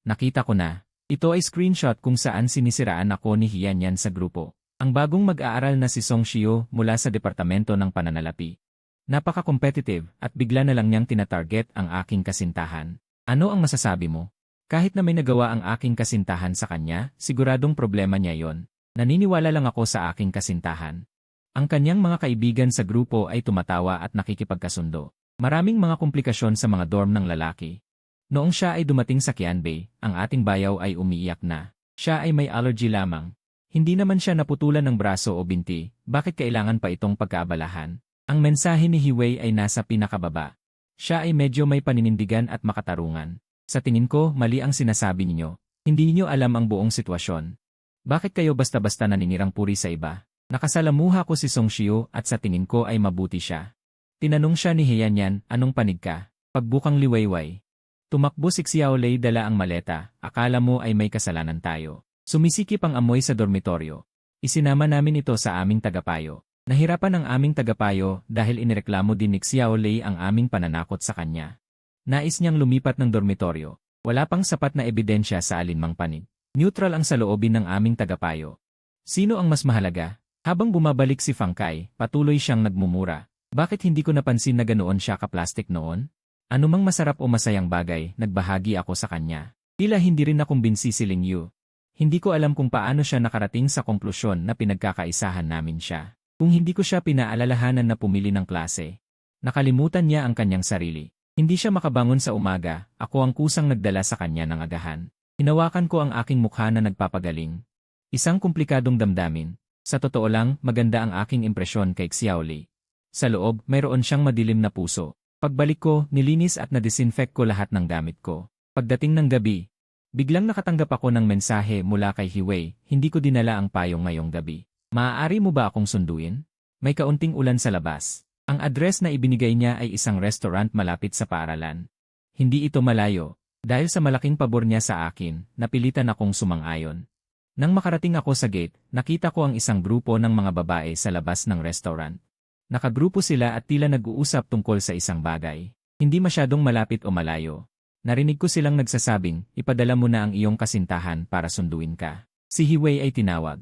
Nakita ko na. Ito ay screenshot kung saan sinisiraan ako ni Hianyan sa grupo. Ang bagong mag-aaral na si Song Shio mula sa Departamento ng Pananalapi. Napaka-competitive at bigla na lang niyang tinatarget ang aking kasintahan. Ano ang masasabi mo? Kahit na may nagawa ang aking kasintahan sa kanya, siguradong problema niya yon. Naniniwala lang ako sa aking kasintahan. Ang kanyang mga kaibigan sa grupo ay tumatawa at nakikipagkasundo. Maraming mga komplikasyon sa mga dorm ng lalaki. Noong siya ay dumating sa Qianbei, ang ating bayaw ay umiiyak na. Siya ay may allergy lamang. Hindi naman siya naputulan ng braso o binti, bakit kailangan pa itong pagkaabalahan? Ang mensahe ni Hiwei ay nasa pinakababa. Siya ay medyo may paninindigan at makatarungan. Sa tingin ko, mali ang sinasabi ninyo. Hindi niyo alam ang buong sitwasyon. Bakit kayo basta-basta naninirang puri sa iba? Nakasalamuha ko si Song Shio at sa tingin ko ay mabuti siya. Tinanong siya ni Hianyan, anong panig ka? Pagbukang liwayway. Tumakbo si Xiaolei dala ang maleta, akala mo ay may kasalanan tayo. Sumisikip ang amoy sa dormitoryo. Isinama namin ito sa aming tagapayo. Nahirapan ang aming tagapayo dahil inireklamo din ni Xiaolei ang aming pananakot sa kanya. Nais niyang lumipat ng dormitoryo. Wala pang sapat na ebidensya sa alinmang panig. Neutral ang saloobin ng aming tagapayo. Sino ang mas mahalaga? Habang bumabalik si Fang Kai, patuloy siyang nagmumura. Bakit hindi ko napansin na ganoon siya ka-plastic noon? Anumang masarap o masayang bagay, nagbahagi ako sa kanya. Tila hindi rin nakumbinsi si Ling Yu. Hindi ko alam kung paano siya nakarating sa konklusyon na pinagkakaisahan namin siya. Kung hindi ko siya pinaalalahanan na pumili ng klase, nakalimutan niya ang kanyang sarili. Hindi siya makabangon sa umaga, ako ang kusang nagdala sa kanya ng agahan. Hinawakan ko ang aking mukha na nagpapagaling. Isang komplikadong damdamin. Sa totoo lang, maganda ang aking impresyon kay Xiaoli. Sa loob, mayroon siyang madilim na puso. Pagbalik ko, nilinis at na-disinfect ko lahat ng gamit ko. Pagdating ng gabi, biglang nakatanggap ako ng mensahe mula kay Hiwei, hindi ko dinala ang payong ngayong gabi. Maaari mo ba akong sunduin? May kaunting ulan sa labas. Ang address na ibinigay niya ay isang restaurant malapit sa paaralan. Hindi ito malayo. Dahil sa malaking pabor niya sa akin, napilitan akong sumang-ayon. Nang makarating ako sa gate, nakita ko ang isang grupo ng mga babae sa labas ng restaurant. Nakagrupo sila at tila nag-uusap tungkol sa isang bagay. Hindi masyadong malapit o malayo. Narinig ko silang nagsasabing, ipadala mo na ang iyong kasintahan para sunduin ka. Si Hiwei ay tinawag.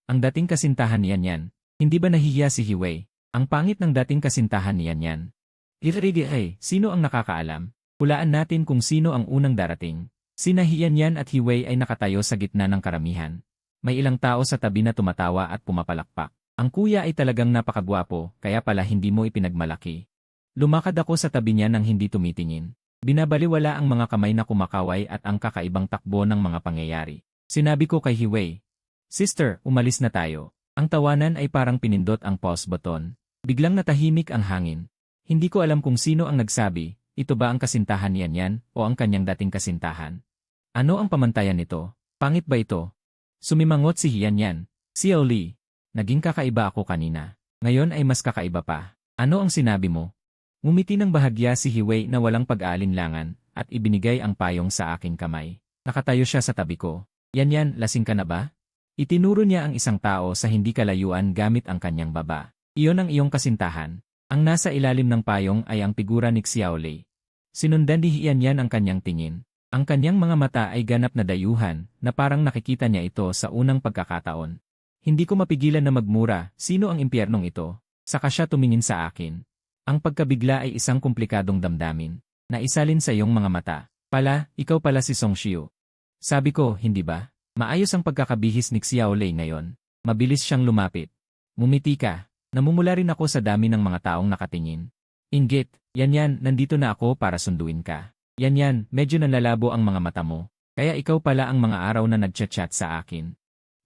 Ang dating kasintahan niyan yan. Hindi ba nahihiya si Hiwei? Ang pangit ng dating kasintahan niyan yan. Irrigay, sino ang nakakaalam? Hulaan natin kung sino ang unang darating. Sina Hianyan at Hiwei ay nakatayo sa gitna ng karamihan. May ilang tao sa tabi na tumatawa at pumapalakpak. Ang kuya ay talagang napakagwapo, kaya pala hindi mo ipinagmalaki. Lumakad ako sa tabi niya nang hindi tumitingin. Binabaliwala ang mga kamay na kumakaway at ang kakaibang takbo ng mga pangyayari. Sinabi ko kay Hiwei, "Sister, umalis na tayo." Ang tawanan ay parang pinindot ang pause button. Biglang natahimik ang hangin. Hindi ko alam kung sino ang nagsabi. Ito ba ang kasintahan niyan yan o ang kanyang dating kasintahan? Ano ang pamantayan nito? Pangit ba ito? Sumimangot si Hianyan. Xiaoli, naging kakaiba ako kanina. Ngayon ay mas kakaiba pa. Ano ang sinabi mo? Ngumiti ng bahagya si Hiwei na walang pag-aalinlangan at ibinigay ang payong sa aking kamay. Nakatayo siya sa tabi ko. Yan, lasing ka na ba? Itinuro niya ang isang tao sa hindi kalayuan gamit ang kanyang baba. Iyon ang iyong kasintahan. Ang nasa ilalim ng payong ay ang figura ni Xiaoli. Sinundan ni Hianyan ang kanyang tingin. Ang kanyang mga mata ay ganap na dayuhan na parang nakikita niya ito sa unang pagkakataon. Hindi ko mapigilan na magmura, sino ang impyernong ito? Saka siya tumingin sa akin. Ang pagkabigla ay isang komplikadong damdamin. Naisalin sa iyong mga mata. Ikaw pala si Song Xiu. Sabi ko, hindi ba? Maayos ang pagkakabihis ni Xiaolei ngayon. Mabilis siyang lumapit. Mumiti ka. Namumula rin ako sa dami ng mga taong nakatingin. Inggit, yan, nandito na ako para sunduin ka. Yan, medyo nanlalabo ang mga mata mo. Kaya ikaw pala ang mga araw na nagchat-chat sa akin.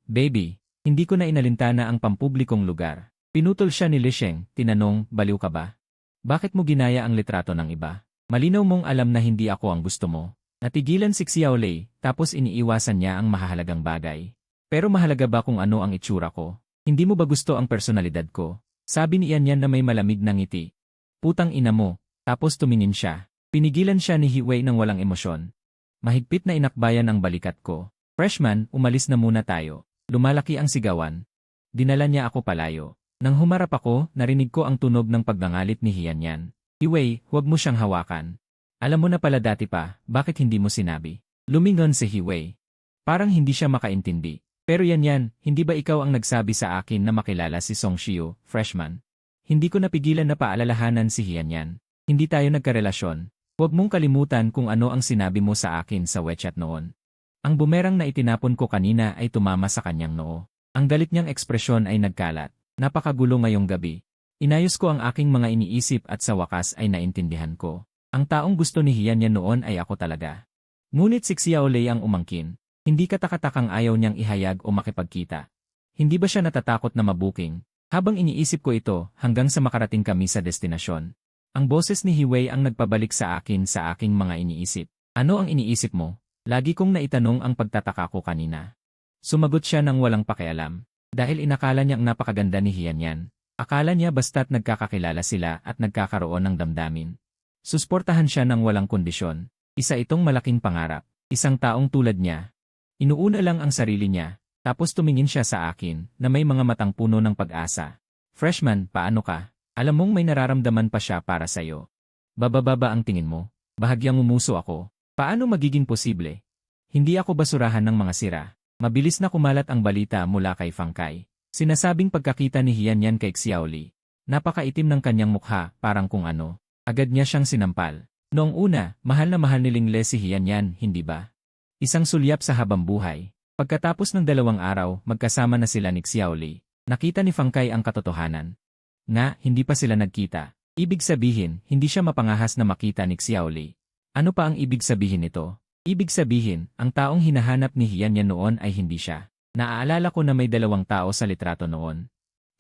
Baby, hindi ko na inalintana ang pampublikong lugar. Pinutol siya ni Lisheng, tinanong, baliw ka ba? Bakit mo ginaya ang litrato ng iba? Malinaw mong alam na hindi ako ang gusto mo. Natigilan si Xiaolei, tapos iniiwasan niya ang mahahalagang bagay. Pero mahalaga ba kung ano ang itsura ko? Hindi mo ba gusto ang personalidad ko? Sabi ni Yanyan na may malamig na ngiti. Putang ina mo. Tapos tumingin siya. Pinigilan siya ni Hiwei ng walang emosyon. Mahigpit na inakbayan ang balikat ko. Freshman, umalis na muna tayo. Lumalaki ang sigawan. Dinala niya ako palayo. Nang humarap ako, narinig ko ang tunog ng pagngangalit ni Hianyan. Hiwei, huwag mo siyang hawakan. Alam mo na pala dati pa, bakit hindi mo sinabi? Lumingon si Hiwei. Parang hindi siya makaintindi. Pero Yanyan, hindi ba ikaw ang nagsabi sa akin na makilala si Song Xiu, freshman? Hindi ko napigilan na paalalahanan si Hianyan. Hindi tayo nagkarelasyon. Huwag mong kalimutan kung ano ang sinabi mo sa akin sa WeChat noon. Ang bumerang na itinapon ko kanina ay tumama sa kanyang noo. Ang galit niyang ekspresyon ay nagkalat. Napakagulo ngayong gabi. Inayos ko ang aking mga iniisip at sa wakas ay naintindihan ko. Ang taong gusto ni Hianyan noon ay ako talaga. Ngunit si Xiaolei ang umangkin. Hindi katakatakang ayaw niyang ihayag o makipagkita. Hindi ba siya natatakot na mabuking? Habang iniisip ko ito, hanggang sa makarating kami sa destinasyon. Ang boses ni Hiwei ang nagpabalik sa akin sa aking mga iniisip. Ano ang iniisip mo? Lagi kong naitanong ang pagtataka ko kanina. Sumagot siya ng walang pakialam. Dahil inakala niyang napakaganda ni Hianyan. Akala niya basta't nagkakakilala sila at nagkakaroon ng damdamin. Susportahan siya ng walang kondisyon. Isa itong malaking pangarap. Isang taong tulad niya. Inuuna lang ang sarili niya, tapos tumingin siya sa akin na may mga matang puno ng pag-asa. Freshman, paano ka? Alam mong may nararamdaman pa siya para sa'yo. Bababa ang tingin mo. Bahagyang umuso ako. Paano magiging posible? Hindi ako basurahan ng mga sira. Mabilis na kumalat ang balita mula kay Fang Kai. Sinasabing pagkakita ni Hianyan kay Xiaoli. Napakaitim ng kanyang mukha, parang kung ano. Agad niya siyang sinampal. Noong una, mahal na mahal ni Lingle si Hianyan, hindi ba? Isang sulyap sa habang buhay. Pagkatapos ng 2 araw, magkasama na sila ni Xiaoli. Nakita ni Fangkai ang katotohanan. Nga, hindi pa sila nagkita. Ibig sabihin, hindi siya mapangahas na makita ni Xiaoli. Ano pa ang ibig sabihin nito? Ibig sabihin, ang taong hinahanap ni Hianyan noon ay hindi siya. Naaalala ko na may 2 tao sa litrato noon.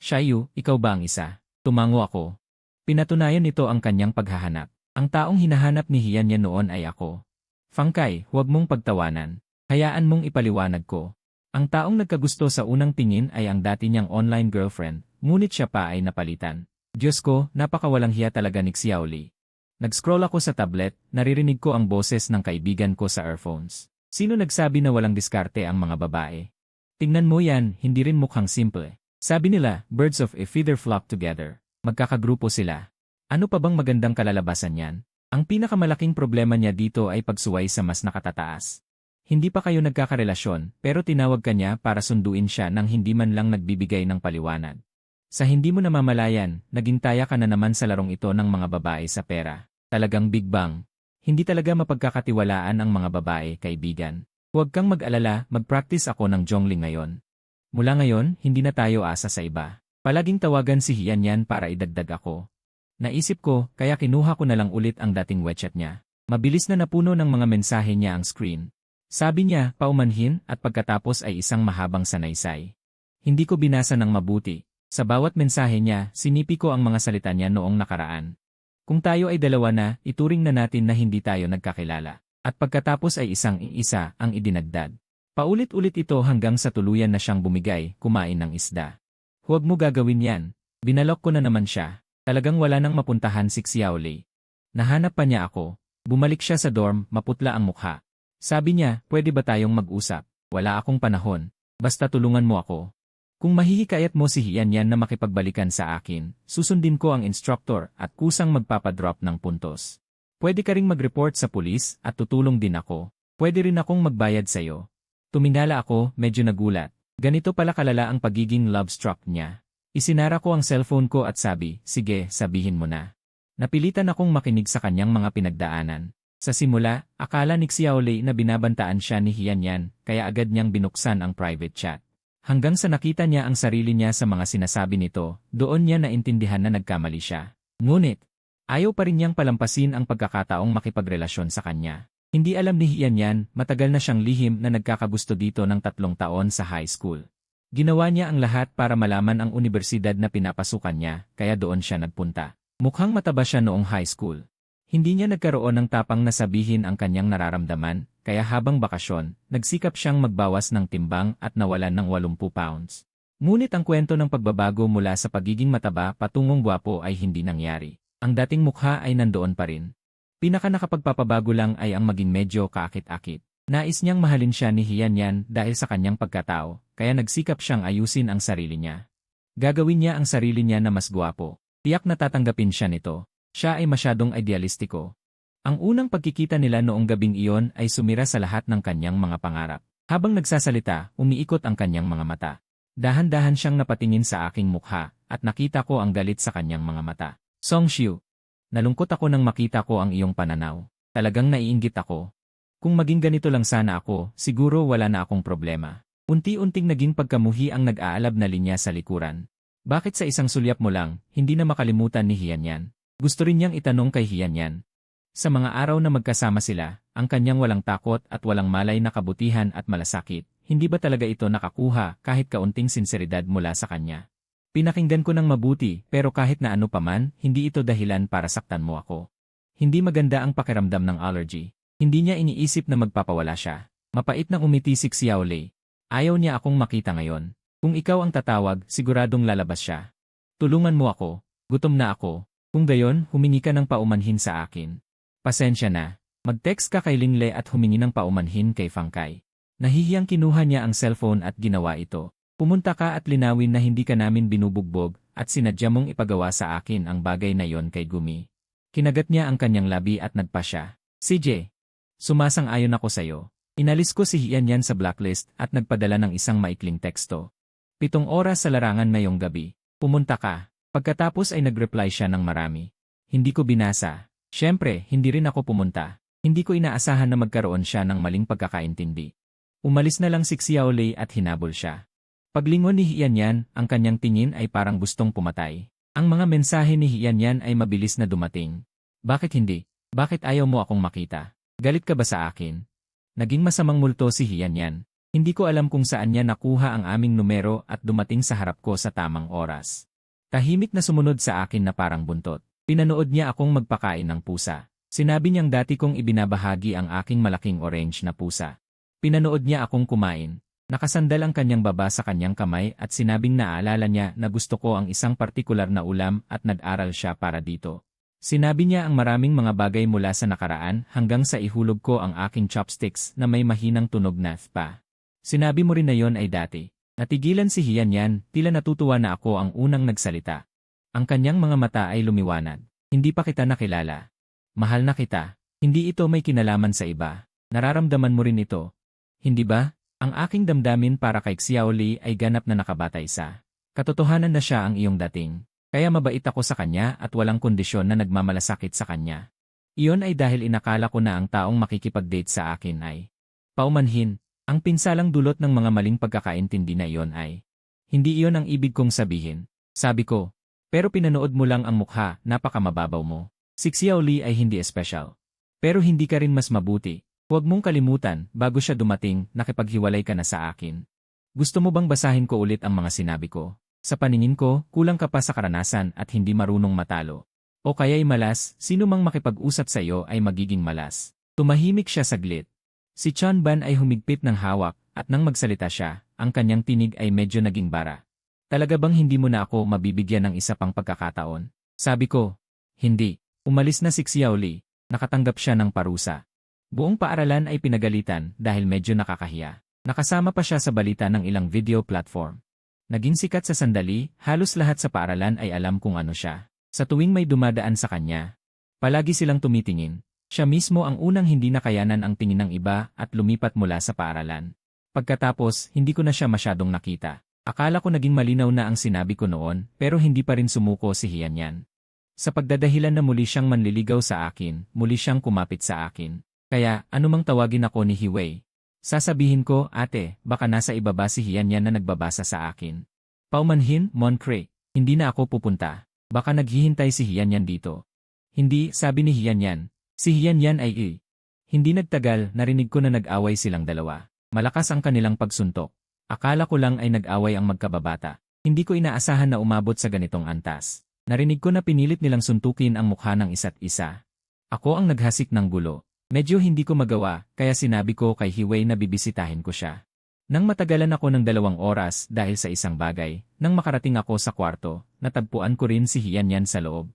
Xiaoyu, ikaw ba ang isa? Tumango ako. Pinatunayan nito ang kanyang paghahanap. Ang taong hinahanap ni Hianyan noon ay ako. Fangkai, huwag mong pagtawanan. Hayaan mong ipaliwanag ko. Ang taong nagkagusto sa unang tingin ay ang dati niyang online girlfriend, ngunit siya pa ay napalitan. Diyos ko, napakawalang hiya talaga ni Xiaoli. Nag-scroll ako sa tablet, naririnig ko ang boses ng kaibigan ko sa earphones. Sino nagsabi na walang diskarte ang mga babae? Tingnan mo yan, hindi rin mukhang simple. Sabi nila, birds of a feather flock together. Magkakagrupo sila. Ano pa bang magandang kalalabasan yan? Ang pinakamalaking problema niya dito ay pagsuway sa mas nakatataas. Hindi pa kayo nagkakarelasyon, pero tinawag ka niya para sunduin siya nang hindi man lang nagbibigay ng paliwanag. Sa hindi mo namamalayan, naging taya ka na naman sa larong ito ng mga babae sa pera. Talagang Big Bang. Hindi talaga mapagkakatiwalaan ang mga babae, kaibigan. Huwag kang mag-alala, mag-practice ako ng Zhongling ngayon. Mula ngayon, hindi na tayo asa sa iba. Palaging tawagan si Hianyan para idagdag ako. Naisip ko, kaya kinuha ko na lang ulit ang dating WeChat niya. Mabilis na napuno ng mga mensahe niya ang screen. Sabi niya, paumanhin at pagkatapos ay isang mahabang sanaysay. Hindi ko binasa ng mabuti. Sa bawat mensahe niya, sinipi ko ang mga salita niya noong nakaraan. Kung tayo ay dalawa na, ituring na natin na hindi tayo nagkakilala. At pagkatapos ay isang-isa ang idinagdag. Paulit-ulit ito hanggang sa tuluyan na siyang bumigay, kumain ng isda. Huwag mo gagawin yan. Binalok ko na naman siya. Talagang wala nang mapuntahan si Xiaoli. Nahanap pa niya ako. Bumalik siya sa dorm, maputla ang mukha. Sabi niya, pwede ba tayong mag-usap? Wala akong panahon. Basta tulungan mo ako. Kung mahihikayat mo si Hianyan na makipagbalikan sa akin, susundin ko ang instructor at kusang magpapadrop ng puntos. Pwede ka ring mag-report sa pulis at tutulong din ako. Pwede rin akong magbayad sa'yo. Tuminala ako, medyo nagulat. Ganito pala kalala ang pagiging love-struck niya. Isinara ko ang cellphone ko at sabi, sige, sabihin mo na. Napilitan akong makinig sa kanyang mga pinagdaanan. Sa simula, akala ni Xiaoli na binabantaan siya ni Hianyan, kaya agad niyang binuksan ang private chat. Hanggang sa nakita niya ang sarili niya sa mga sinasabi nito, doon niya naintindihan na nagkamali siya. Ngunit, ayaw pa rin niyang palampasin ang pagkakataong makipagrelasyon sa kanya. Hindi alam ni Hianyan, matagal na siyang lihim na nagkakagusto dito ng 3 taon sa high school. Ginawa niya ang lahat para malaman ang universidad na pinapasukan niya, kaya doon siya nagpunta. Mukhang mataba siya noong high school. Hindi niya nagkaroon ng tapang na sabihin ang kanyang nararamdaman, kaya habang bakasyon, nagsikap siyang magbawas ng timbang at nawalan ng 80 pounds. Ngunit ang kwento ng pagbabago mula sa pagiging mataba patungong gwapo ay hindi nangyari. Ang dating mukha ay nandoon pa rin. Pinaka nakapagpapabago lang ay ang maging medyo kaakit-akit. Nais niyang mahalin siya ni Hianyan dahil sa kanyang pagkatao, kaya nagsikap siyang ayusin ang sarili niya. Gagawin niya ang sarili niya na mas gwapo. Tiyak na tatanggapin siya nito. Siya ay masyadong idealistiko. Ang unang pagkikita nila noong gabing iyon ay sumira sa lahat ng kanyang mga pangarap. Habang nagsasalita, umiikot ang kanyang mga mata. Dahan-dahan siyang napatingin sa aking mukha, at nakita ko ang galit sa kanyang mga mata. Songxiu, nalungkot ako nang makita ko ang iyong pananaw. Talagang naiinggit ako. Kung maging ganito lang sana ako, siguro wala na akong problema. Unti-unting naging pagkamuhi ang nag-aalab na linya sa likuran. Bakit sa isang sulyap mo lang, hindi na makalimutan ni Hianyan? Gusto rin niyang itanong kay Hianyan. Sa mga araw na magkasama sila, ang kanyang walang takot at walang malay na kabutihan at malasakit, hindi ba talaga ito nakakuha kahit kaunting sinseridad mula sa kanya? Pinakinggan ko ng mabuti, pero kahit na ano paman, hindi ito dahilan para saktan mo ako. Hindi maganda ang pakiramdam ng allergy. Hindi niya iniisip na magpapawala siya. Mapait na umiti si Xiaoli. Ayaw niya akong makita ngayon. Kung ikaw ang tatawag, siguradong lalabas siya. Tulungan mo ako. Gutom na ako. Kung gayon, humingi ka ng paumanhin sa akin. Pasensya na. Mag-text ka kay Lingle at humingi ng paumanhin kay Fangkai. Nahihiyang kinuha niya ang cellphone at ginawa ito. Pumunta ka at linawin na hindi ka namin binubugbog at sinadya mong ipagawa sa akin ang bagay na yon kay Gumi. Kinagat niya ang kanyang labi at nagpa siya. CJ, sumasang-ayon ako sa'yo. Inalis ko si Hianyan sa blacklist at nagpadala ng isang maikling teksto. 7 oras sa larangan ngayong gabi. Pumunta ka. Pagkatapos ay nag-reply siya ng marami. Hindi ko binasa. Siyempre, hindi rin ako pumunta. Hindi ko inaasahan na magkaroon siya ng maling pagkakaintindi. Umalis na lang si Xiaoli at hinabol siya. Paglingon ni Hianyan, ang kanyang tingin ay parang gustong pumatay. Ang mga mensahe ni Hianyan ay mabilis na dumating. Bakit hindi? Bakit ayaw mo akong makita? Galit ka ba sa akin? Naging masamang multo si Hianyan. Hindi ko alam kung saan niya nakuha ang aming numero at dumating sa harap ko sa tamang oras. Tahimik na sumunod sa akin na parang buntot. Pinanood niya akong magpakain ng pusa. Sinabi niyang dati kong ibinabahagi ang aking malaking orange na pusa. Pinanood niya akong kumain. Nakasandal ang kanyang baba sa kanyang kamay at sinabing naaalala niya na gusto ko ang isang partikular na ulam at nag-aral siya para dito. Sinabi niya ang maraming mga bagay mula sa nakaraan hanggang sa ihulog ko ang aking chopsticks na may mahinang tunog na pa. Sinabi mo rin na yon ay dati. Natigilan si Hianyan, tila natutuwa na ako ang unang nagsalita. Ang kanyang mga mata ay lumiwanag. Hindi pa kita nakilala. Mahal na kita. Hindi ito may kinalaman sa iba. Nararamdaman mo rin ito. Hindi ba? Ang aking damdamin para kay Xiao Li ay ganap na nakabatay sa katotohanan na siya ang iyong dating. Kaya mabait ako sa kanya at walang kondisyon na nagmamalasakit sa kanya. Iyon ay dahil inakala ko na ang taong makikipag-date sa akin ay paumanhin. Ang pinsalang dulot ng mga maling pagkakaintindi na iyon ay hindi iyon ang ibig kong sabihin. Sabi ko, pero pinanood mo lang ang mukha, napakamababaw mo. Si Xiao Li ay hindi espesyal. Pero hindi ka rin mas mabuti. Huwag mong kalimutan, bago siya dumating, nakipaghiwalay ka na sa akin. Gusto mo bang basahin ko ulit ang mga sinabi ko? Sa paningin ko, kulang ka pa sa karanasan at hindi marunong matalo. O kaya'y malas, sino mang makipag-usap sa iyo ay magiging malas. Tumahimik siya saglit. Si Chan Ban ay humigpit ng hawak at nang magsalita siya, ang kanyang tinig ay medyo naging bara. Talaga bang hindi mo na ako mabibigyan ng isa pang pagkakataon? Sabi ko, hindi. Umalis na si Xiao Li, nakatanggap siya ng parusa. Buong paaralan ay pinagalitan dahil medyo nakakahiya. Nakasama pa siya sa balita ng ilang video platform. Naging sikat sa sandali, halos lahat sa paaralan ay alam kung ano siya. Sa tuwing may dumadaan sa kanya, palagi silang tumitingin. Siya mismo ang unang hindi nakayanan ang tingin ng iba at lumipat mula sa paaralan. Pagkatapos, hindi ko na siya masyadong nakita. Akala ko naging malinaw na ang sinabi ko noon, pero hindi pa rin sumuko si Hianyan. Sa pagdadahilan na muli siyang manliligaw sa akin, muli siyang kumapit sa akin. Kaya, anumang tawagin ako ni Hiwei. Sasabihin ko, ate, baka nasa ibaba si Hianyan na nagbabasa sa akin. Paumanhin, Moncre, hindi na ako pupunta. Baka naghihintay si Hianyan dito. Hindi, sabi ni Hianyan. Si Hianyan ay Hindi nagtagal, narinig ko na nag-away silang dalawa. Malakas ang kanilang pagsuntok. Akala ko lang ay nag-away ang magkababata. Hindi ko inaasahan na umabot sa ganitong antas. Narinig ko na pinilit nilang suntukin ang mukha ng isa't isa. Ako ang naghasik ng gulo. Medyo hindi ko magawa, kaya sinabi ko kay Hiwei na bibisitahin ko siya. Nang matagalan ako ng 2 oras dahil sa isang bagay, nang makarating ako sa kwarto, natagpuan ko rin si Hianyan sa loob.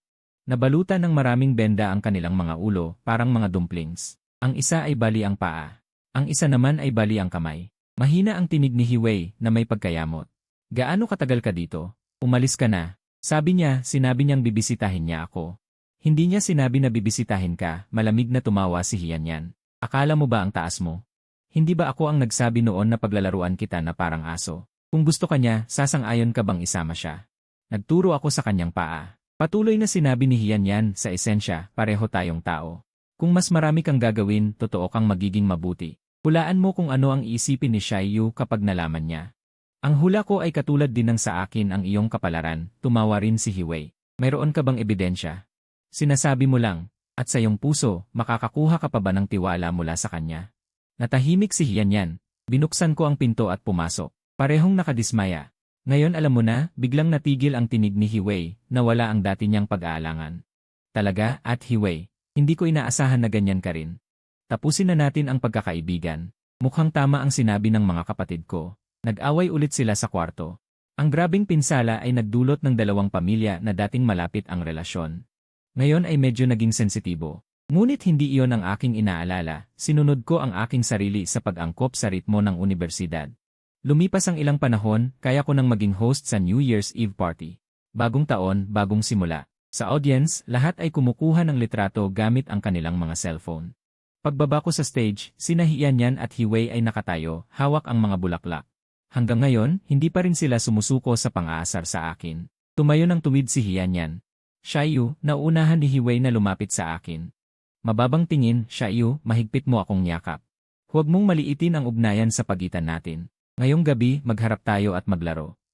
Nabalutan ng maraming benda ang kanilang mga ulo, parang mga dumplings. Ang isa ay bali ang paa. Ang isa naman ay bali ang kamay. Mahina ang tinig ni Hiwei na may pagkayamot. Gaano katagal ka dito? Umalis ka na. Sabi niya, sinabi niyang bibisitahin niya ako. Hindi niya sinabi na bibisitahin ka, malamig na tumawa si Hianyan. Akala mo ba ang taas mo? Hindi ba ako ang nagsabi noon na paglalaruan kita na parang aso? Kung gusto ka niya, sasang-ayon ka bang isama siya? Nagturo ako sa kanyang paa. Patuloy na sinabi ni Hianyan, sa esensya, pareho tayong tao. Kung mas marami kang gagawin, totoo kang magiging mabuti. Hulaan mo kung ano ang iisipin ni Xiaoyu kapag nalaman niya. Ang hula ko ay katulad din ng sa akin ang iyong kapalaran, tumawa rin si Hiwei. Mayroon ka bang ebidensya? Sinasabi mo lang, at sa iyong puso, makakakuha ka pa ba ng tiwala mula sa kanya? Natahimik si Hianyan. Binuksan ko ang pinto at pumasok. Parehong nakadismaya. Ngayon alam mo na, biglang natigil ang tinig ni Hiwei, na wala ang dati niyang pag-aalangan. Talaga, at Hiwei, hindi ko inaasahan na ganyan ka rin. Tapusin na natin ang pagkakaibigan. Mukhang tama ang sinabi ng mga kapatid ko. Nag-away ulit sila sa kwarto. Ang grabing pinsala ay nagdulot ng 2 pamilya na dating malapit ang relasyon. Ngayon ay medyo naging sensitibo. Ngunit hindi iyon ang aking inaalala, sinunod ko ang aking sarili sa pag-angkop sa ritmo ng unibersidad. Lumipas ang ilang panahon, kaya ko nang maging host sa New Year's Eve party. Bagong taon, bagong simula. Sa audience, lahat ay kumukuha ng litrato gamit ang kanilang mga cellphone. Pagbaba ko sa stage, sina Hianyan at Hiwei ay nakatayo, hawak ang mga bulaklak. Hanggang ngayon, hindi pa rin sila sumusuko sa pang-aasar sa akin. Tumayo ng tuwid si Hianyan. Xiaoyu, nauunahan ni Hiwei na lumapit sa akin. Mababang tingin, Xiaoyu, mahigpit mo akong yakap. Huwag mong maliitin ang ugnayan sa pagitan natin. Ngayong gabi, magharap tayo at maglaro.